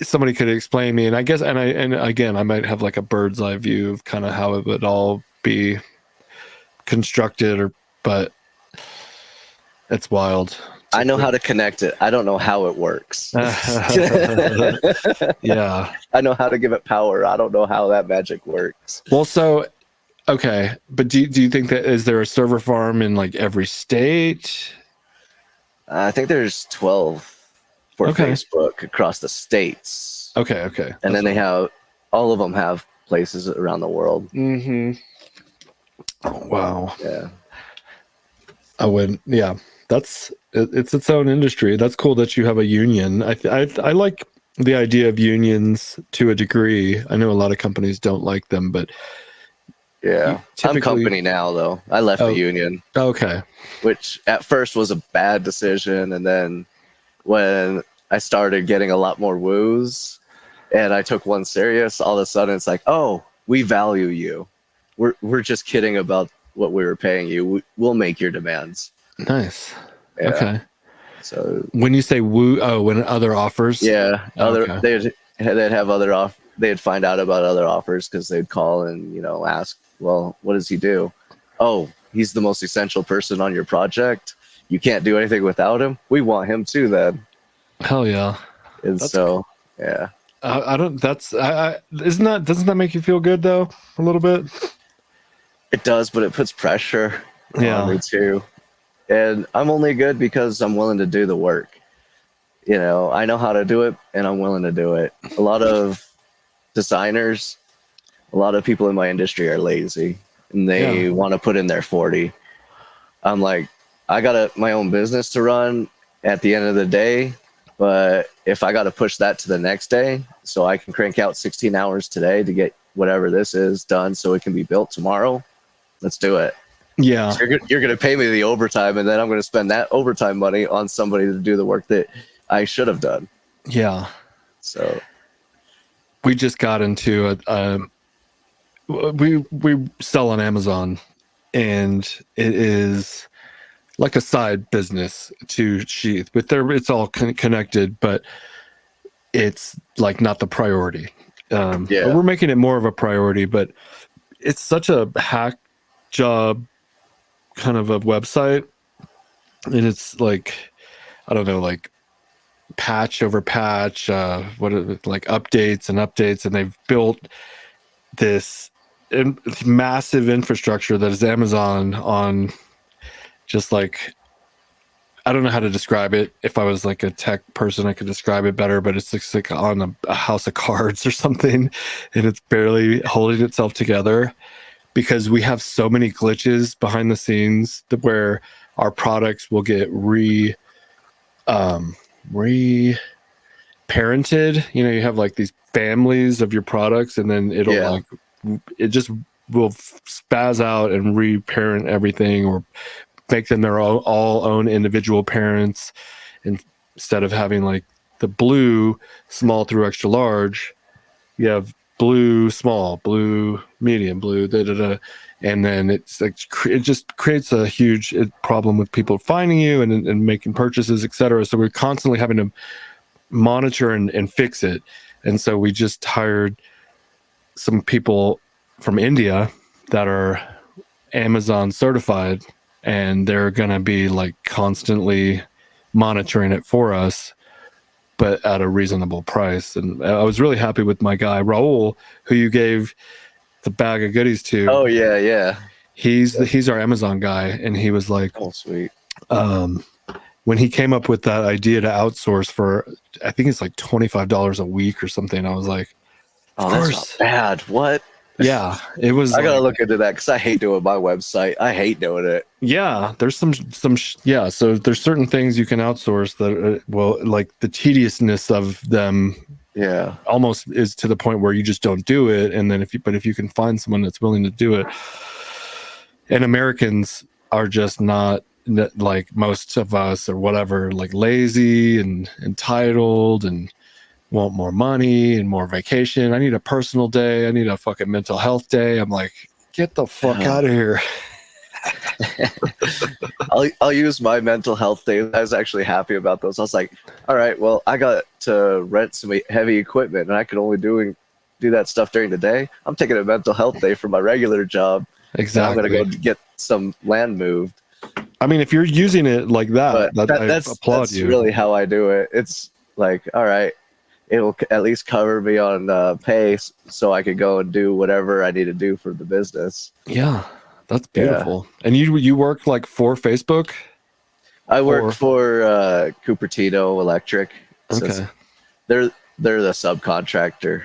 somebody could explain me, and I guess, and again, I might have like a bird's eye view of kind of how it would all be constructed, but it's wild. I know how to connect it. I don't know how it works. Yeah. I know how to give it power. I don't know how that magic works. Well, so, okay. But do you think that, is there a server farm in like every state? I think there's 12 for Facebook across the states. Okay. And then all of them have places around the world. Mm-hmm. Oh, wow. Yeah. It's its own industry. That's cool that you have a union. I like the idea of unions to a degree. I know a lot of companies don't like them, but I'm company now though. I left the union. Okay. Which at first was a bad decision, and then when I started getting a lot more woos and I took one serious, all of a sudden it's like, oh, we value you. We're just kidding about what we were paying you. We'll make your demands. Nice. Yeah. Okay. So when you say woo, when other offers, they'd have other they'd find out about other offers because they'd call and ask, well, what does he do? Oh, he's the most essential person on your project. You can't do anything without him. We want him too then. Hell yeah. And so, yeah. I don't. Isn't that? Doesn't that make you feel good though? A little bit. It does, but it puts pressure on me Yeah. too. And I'm only good because I'm willing to do the work. I know how to do it, and I'm willing to do it. A lot of designers, a lot of people in my industry are lazy, and they want to put in their 40. I'm like, I got my own business to run at the end of the day, but if I got to push that to the next day so I can crank out 16 hours today to get whatever this is done so it can be built tomorrow, let's do it. Yeah. So you're going to pay me the overtime, and then I'm going to spend that overtime money on somebody to do the work that I should have done. Yeah. So we just got into we sell on Amazon, and it is like a side business to Sheath, but it's all connected, but it's like not the priority. But we're making it more of a priority, but it's such a hack job kind of a website, and it's like, I don't know, like patch over patch, like updates and updates, and they've built this massive infrastructure that is Amazon on, just like, I don't know how to describe it. If I was like a tech person, I could describe it better, but it's like on a house of cards or something, and it's barely holding itself together because we have so many glitches behind the scenes where our products will get parented. You have like these families of your products, and then it'll it just will spaz out and reparent everything, or make them their all own individual parents. And instead of having like the blue small through extra large, you have blue small, blue medium, blue and then it's like it just creates a huge problem with people finding you and making purchases, etc. So we're constantly having to monitor and fix it. And so we just hired some people from India that are Amazon certified, and they're going to be like constantly monitoring it for us, but at a reasonable price. And I was really happy with my guy, Raul, who you gave the bag of goodies to. Oh, yeah. He's our Amazon guy. And he was like, oh, sweet. When he came up with that idea to outsource for, I think it's like $25 a week or something, I was like, oh, that's not bad. What? Yeah, it was. I gotta look into that because I hate doing my website. I hate doing it. Yeah, there's some yeah. So there's certain things you can outsource that like the tediousness of them. Yeah, almost is to the point where you just don't do it. And then if you can find someone that's willing to do it, and Americans are just not like most of us or whatever, like lazy and entitled and want more money and more vacation. I need a personal day. I need a fucking mental health day. I'm like, get the fuck out of here. I'll use my mental health day. I was actually happy about those. I was like, all right, well, I got to rent some heavy equipment and I could only do that stuff during the day. I'm taking a mental health day for my regular job. Exactly. I'm going to go get some land moved. I mean, if you're using it like that, I applaud that's you. Really how I do it. It's like, all right, it'll at least cover me on pay so I could go and do whatever I need to do for the business. Yeah, that's beautiful. Yeah. And you work like for Facebook? I work for Cupertino Electric. Okay. So they're the subcontractor.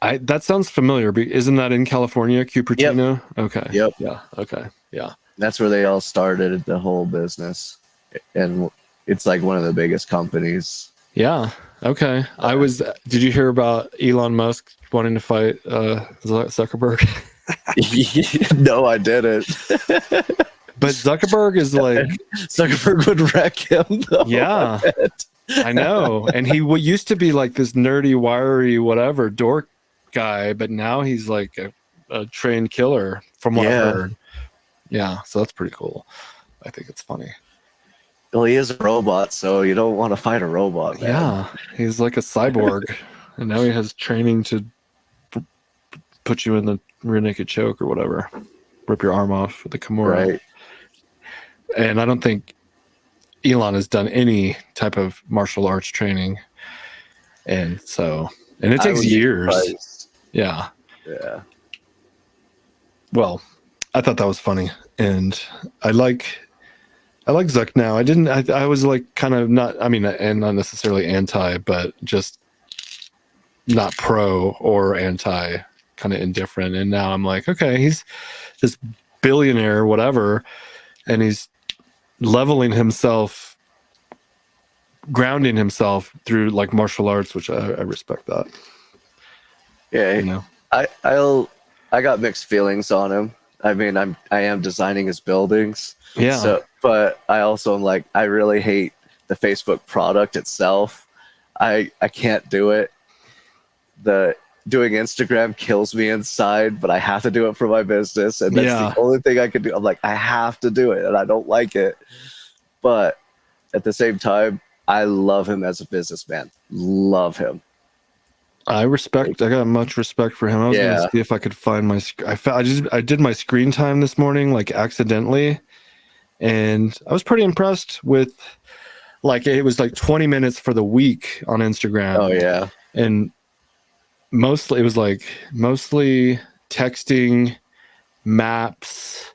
That sounds familiar. Isn't that in California, Cupertino? Yep. Okay. Yep. Yeah. Okay. Yeah. That's where they all started the whole business. And it's like one of the biggest companies. Yeah. Okay. Did you hear about Elon Musk wanting to fight Zuckerberg? No, I didn't. But Zuckerberg is like... Zuckerberg would wreck him, though. Yeah. I know. And he used to be like this nerdy, wiry, whatever, dork guy, but now he's like a trained killer from what I've heard. Yeah. So that's pretty cool. I think it's funny. Well, he is a robot, so you don't want to fight a robot, man. Yeah, he's like a cyborg, and now he has training to put you in the rear naked choke or whatever, rip your arm off with the Kimura. Right. And I don't think Elon has done any type of martial arts training. And it takes years. Surprised. Yeah. Yeah. Well, I thought that was funny, and I like Zuck now. I was like kind of not, I mean, and not necessarily anti, but just not pro or anti, kind of indifferent. And now I'm like, okay, he's this billionaire, whatever, and he's leveling himself, grounding himself through like martial arts, which I respect that. Yeah. You know, I got mixed feelings on him. I mean, I am designing his buildings. yeah. So, but I also am like, I really hate the Facebook product itself. I can't do it. Doing Instagram kills me inside, but I have to do it for my business, and that's the only thing I can do. I'm like, I have to do it, and I don't like it. But at the same time, I love him as a businessman. Love him. I got much respect for him. I was gonna see if I could find my. I did my screen time this morning, like accidentally, and I was pretty impressed with. Like it was like 20 minutes for the week on Instagram. Oh yeah, and mostly texting, maps,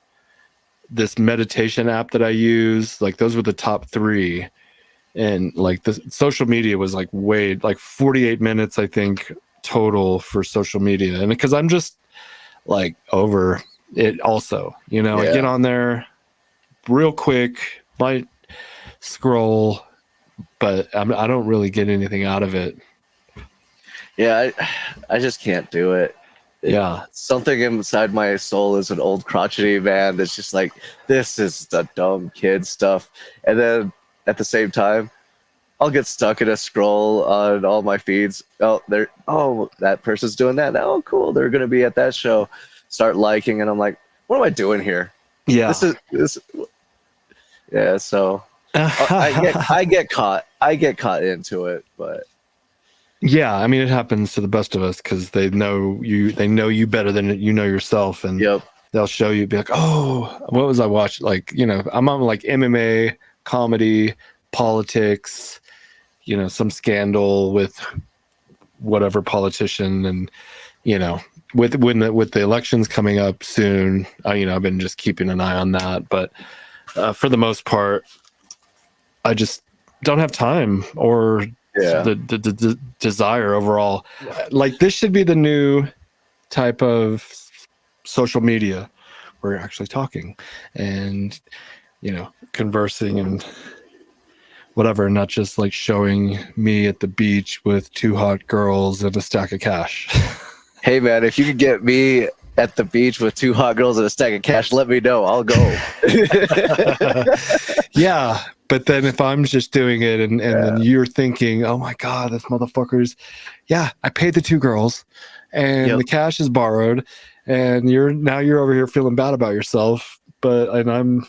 this meditation app that I use. Like those were the top 3. And like the social media was like 48 minutes, I think, total for social media. And because I'm just like over it also, I get on there real quick, might scroll, but I don't really get anything out of it. Yeah, I just can't do it. Yeah. Something inside my soul is an old crotchety man that's just like, this is the dumb kid stuff. And then at the same time, I'll get stuck in a scroll on all my feeds. That person's doing that. Oh, cool. They're going to be at that show. Start liking, and I'm like, what am I doing here? Yeah. Yeah. So I get caught. I get caught into it, but. Yeah, I mean, it happens to the best of us because they know you better than you know yourself, and they'll show you, be like, oh, what was I watching? Like, I'm on like MMA, comedy, politics, some scandal with whatever politician, and with the elections coming up soon, I've been just keeping an eye on that, but for the most part, I just don't have time or the desire overall. Like this should be the new type of social media where you're actually talking and conversing and whatever, not just like showing me at the beach with 2 hot girls and a stack of cash. Hey man, if you could get me at the beach with 2 hot girls and a stack of cash, let me know. I'll go. Yeah. But then if I'm just doing it and then you're thinking, oh my God, this motherfucker's, I paid the 2 girls and the cash is borrowed and you're over here feeling bad about yourself. And I'm,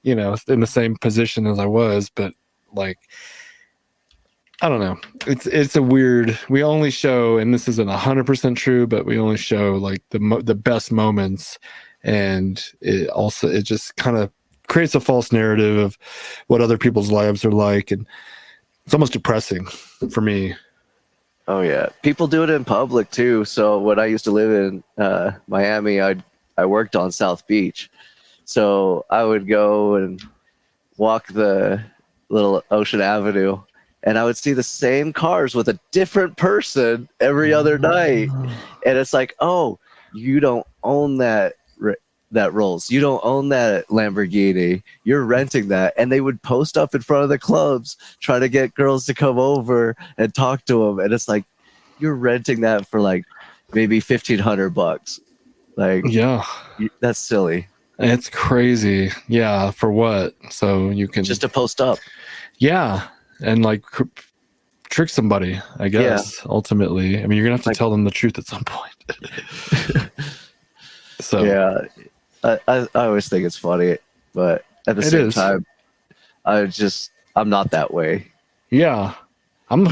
in the same position as I was, but like, I don't know. It's a weird, we only show, and this isn't 100% true, but we only show like the best moments. And it just kind of creates a false narrative of what other people's lives are like, and it's almost depressing for me. Oh yeah, people do it in public too. So when I used to live in Miami, I worked on South Beach, so I would go and walk the little Ocean Avenue, and I would see the same cars with a different person every other night, and it's like, oh, you don't own that Rolls. You don't own that Lamborghini. You're renting that. And they would post up in front of the clubs trying to get girls to come over and talk to them. And it's like, you're renting that for like maybe $1,500. Like, that's silly. It's crazy. Yeah. For what? So you can just to post up. Yeah. And like trick somebody, I guess, ultimately. I mean, you're going to have to tell them the truth at some point. So yeah. I always think it's funny, but at the same time, I'm not that way. Yeah. I'm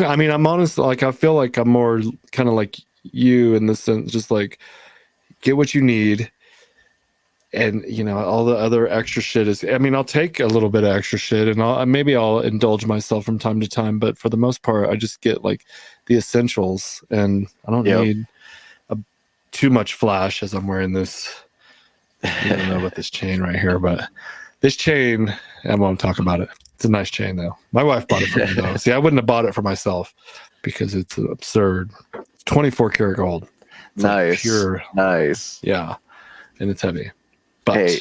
honest, like I feel like I'm more kind of like you in the sense, just like get what you need and all the other extra shit is, I mean, I'll take a little bit of extra shit, and I'll indulge myself from time to time, but for the most part I just get like the essentials, and I don't need too much flash as I'm wearing this. You don't know about this chain right here, but this chain, I won't talk about it. It's a nice chain though. My wife bought it for me though. See, I wouldn't have bought it for myself because it's absurd. It's 24 karat gold. It's nice, like pure, nice. Yeah, and it's heavy. But hey,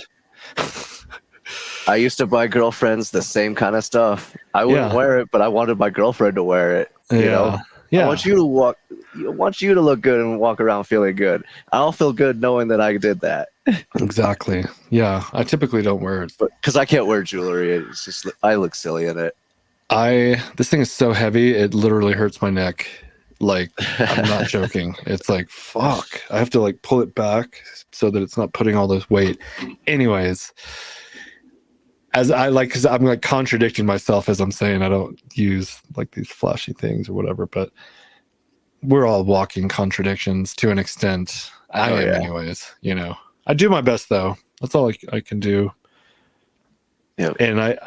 I used to buy girlfriends the same kind of stuff. I wouldn't wear it, but I wanted my girlfriend to wear it. You know? Yeah. I want you to look good and walk around feeling good. I'll feel good knowing that I did that. Exactly. Yeah. I typically don't wear it, but because I can't wear jewelry, it's just I look silly in it. This thing is so heavy, it literally hurts my neck. Like, I'm not joking. It's like, fuck. I have to like pull it back so that it's not putting all this weight. Anyways, because I'm like contradicting myself as I'm saying I don't use like these flashy things or whatever, but we're all walking contradictions to an extent. I am anyways, I do my best though. That's all I can do. Yeah. And I,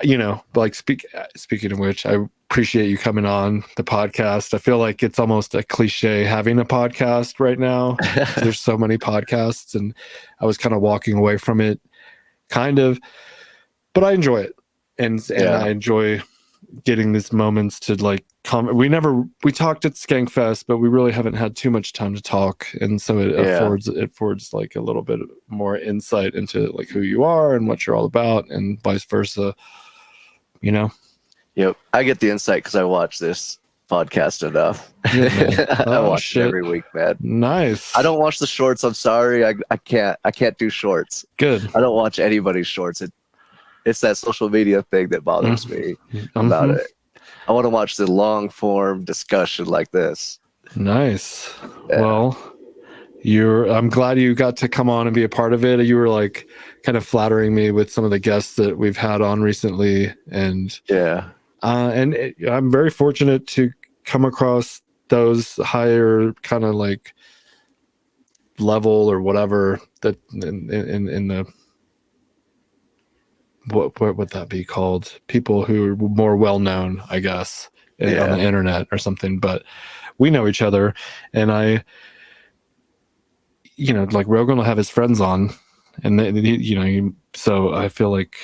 like speaking of which, I appreciate you coming on the podcast. I feel like it's almost a cliche having a podcast right now. There's so many podcasts, and I was kind of walking away from it, kind of, but I enjoy it, and I enjoy getting these moments to like comment. We talked at Skankfest, but we really haven't had too much time to talk, and so it affords like a little bit more insight into like who you are and what you're all about, and vice versa. Yep, I get the insight because I watch this podcast enough. I watch it every week, man. Nice. I don't watch the shorts. I'm sorry, I can't do shorts. Good. I don't watch anybody's shorts. It's that social media thing that bothers me about it. I want to watch the long form discussion like this. Nice. Yeah. Well, I'm glad you got to come on and be a part of it. You were like kind of flattering me with some of the guests that we've had on recently, and I'm very fortunate to come across those higher kind of like level or whatever that in the what would that be called? People who are more well known, I guess, on the internet or something. But we know each other, and I, like Rogan will have his friends on, and so I feel like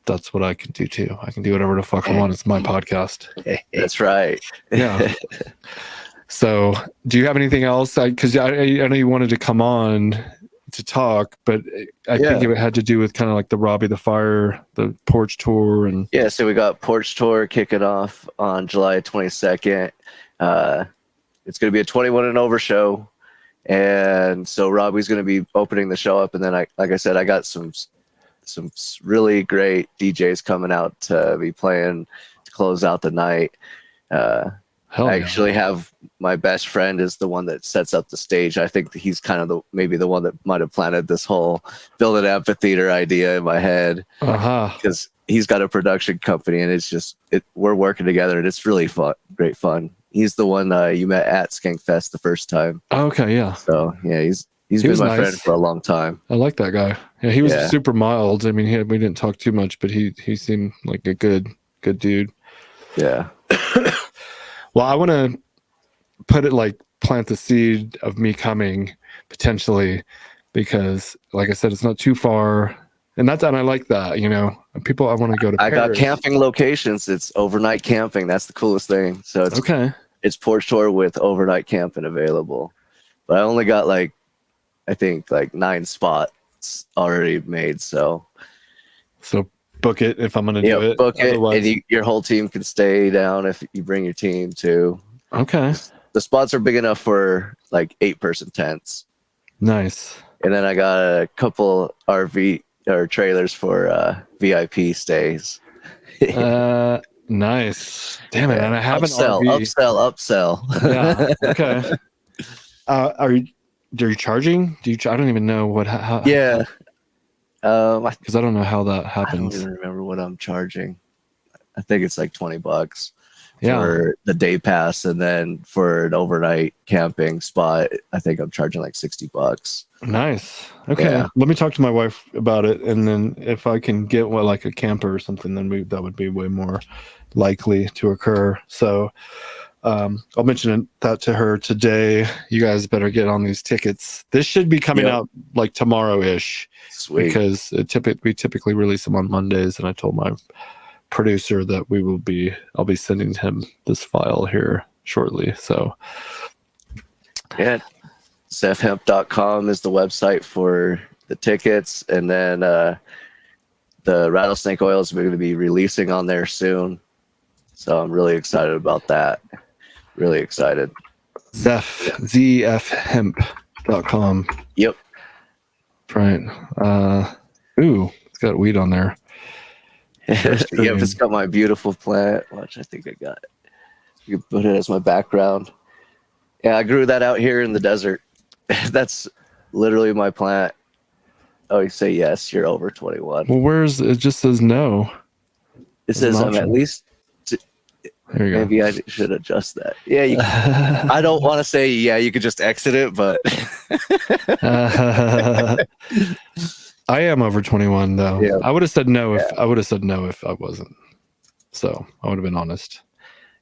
that's what I can do too. I can do whatever the fuck I want. It's my podcast. That's right. Yeah. So, do you have anything else? Because I know you wanted to come on to talk, but I think it had to do with kind of like the Robbie the Fire, the Porch Tour, and so we got Porch Tour kicking off on July 22nd. It's going to be a 21 and over show, and so Robbie's going to be opening the show up, and then like I said, I got some really great DJs coming out to be playing to close out the night. I actually have my best friend is the one that sets up the stage. I think he's kind of maybe the one that might have planted this whole build an amphitheater idea in my head. Because he's got a production company, and it's just we're working together, and it's really fun, great fun. He's the one you met at Skankfest the first time. Okay, yeah. So yeah, he's been my friend for a long time. I like that guy. Yeah, he was super mild. I mean, we didn't talk too much, but he seemed like a good dude. Yeah. Well, I want to plant the seed of me coming potentially, because like I said, it's not too far, and I like that. People, I want to go to Paris. I got camping locations. It's overnight camping. That's the coolest thing. So it's okay. It's Porch Tour with overnight camping available, but I only got I think 9 spots already made. So book it if I'm going to do it. Book it, and your whole team can stay down if you bring your team too. Okay. The spots are big enough for 8-person tents. Nice. And then I got a couple RV or trailers for VIP stays. Nice. Damn it! And I have an RV. Upsell. Yeah. Okay. Are you charging? I don't even know what. How, yeah. Because I don't know how that happens. I don't even remember what I'm charging. I think it's $20. for the day pass, and then for an overnight camping spot, I think I'm charging like $60. Nice. Okay, let me talk to my wife about it, and then if I can get like a camper or something, then that would be way more likely to occur. So I'll mention that to her today. You guys better get on these tickets. This should be coming out like tomorrow-ish. Sweet. Because we typically release them on Mondays, and I told my producer that I'll be sending him this file here shortly. So yeah, zefhemp.com is the website for the tickets, and then the rattlesnake oil is going to be releasing on there soon, so I'm really excited about that. Really excited. zfhemp.com. Yep. Right. Ooh, it's got weed on there. Yeah, it's got my beautiful plant. Watch, I think I got it. You can put it as my background. Yeah, I grew that out here in the desert. That's literally my plant. Oh, you say yes, you're over 21. Well, it just says no. It says I'm at least. There you go. Maybe I should adjust that. Yeah, I don't want to say you could just exit it, but I am over 21 though. Yeah. I would have said no if I wasn't. So I would have been honest.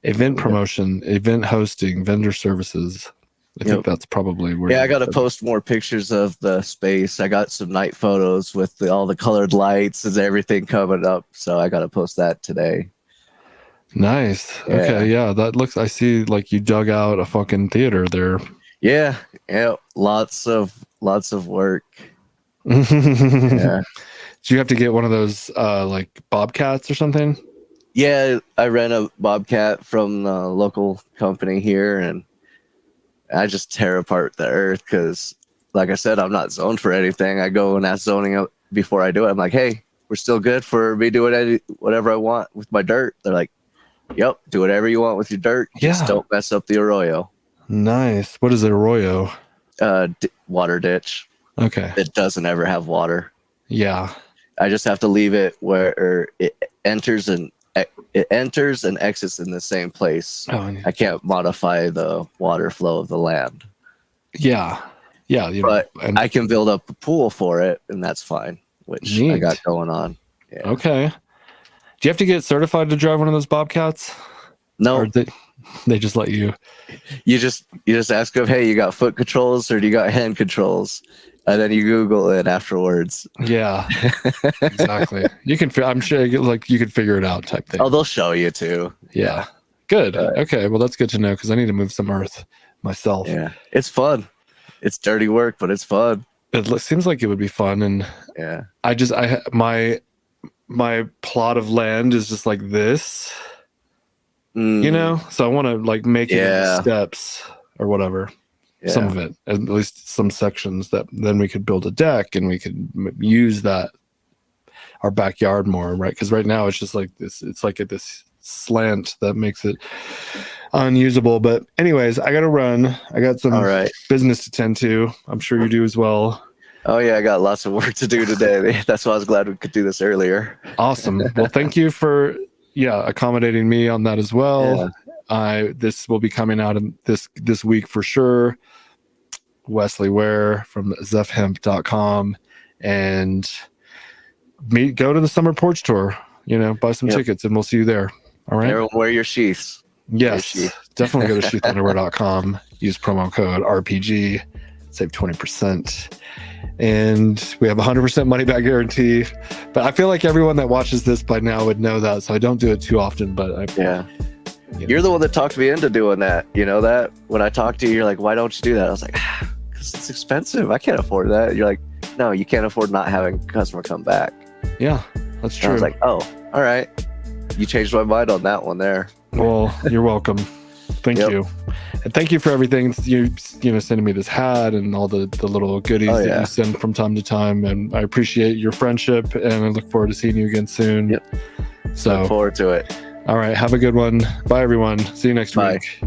Event promotion, event hosting, vendor services. I think that's probably where. Yeah, I got to post more pictures of the space. I got some night photos with all the colored lights and everything coming up, so I got to post that today. Nice. Okay, yeah, that looks. I see, like you dug out a fucking theater there. Yeah, lots of work. Yeah. Do you have to get one of those like bobcats or something? Yeah, I rent a bobcat from the local company here, and I just tear apart the earth because, like I said, I'm not zoned for anything. I go and ask zoning up before I do it. I'm like, hey, we're still good for me doing whatever I want with my dirt. They're like, yep, do whatever you want with your dirt. Just don't mess up the arroyo. Nice. What is an arroyo? Water ditch. Okay. It doesn't ever have water. Yeah. I just have to leave it where it enters and exits in the same place. I can't modify the water flow of the land. Yeah. Yeah. But I can build up a pool for it, and that's fine, which I got going on. Yeah. Okay. Do you have to get certified to drive one of those bobcats? No. Or they just let you? You just ask them, hey, you got foot controls or do you got hand controls? And then you Google it afterwards. Yeah, exactly. You can. I'm sure, like you could figure it out, type thing. Oh, they'll show you too. Yeah. Good. Okay. Well, that's good to know because I need to move some earth myself. Yeah, it's fun. It's dirty work, but it's fun. It seems like it would be fun, and my plot of land is just like this, you know. So I want to like make it into steps or whatever. Some of it, at least some sections, that then we could build a deck and we could use that our backyard more, right? Because right now it's just like this. It's like this slant that makes it unusable. But anyways, I gotta run. I got some business to tend to. I'm sure you do as well. Oh yeah, I got lots of work to do today. That's why I was glad we could do this earlier. Awesome. Well, thank you for accommodating me on that as well. This will be coming out in this week for sure. Wesley Ware from zefhemp.com, and go to the summer porch tour, buy some tickets, and we'll see you there. All right. Everyone wear your sheaths. Yes. Definitely go to sheathunderwear.com. Use promo code RPG. Save 20%. And we have 100% money back guarantee. But I feel like everyone that watches this by now would know that, so I don't do it too often. But you're the one that talked me into doing that. You know that? When I talked to you, you're like, why don't you do that? I was like, because it's expensive. I can't afford that. You're like, no, you can't afford not having a customer come back. Yeah, that's true. And I was like, oh, all right. You changed my mind on that one there. Well, you're welcome. Thank you. And thank you for everything. You sending me this hat and all the little goodies that you send from time to time. And I appreciate your friendship, and I look forward to seeing you again soon. Yep. So look forward to it. All right. Have a good one. Bye, everyone. See you next week.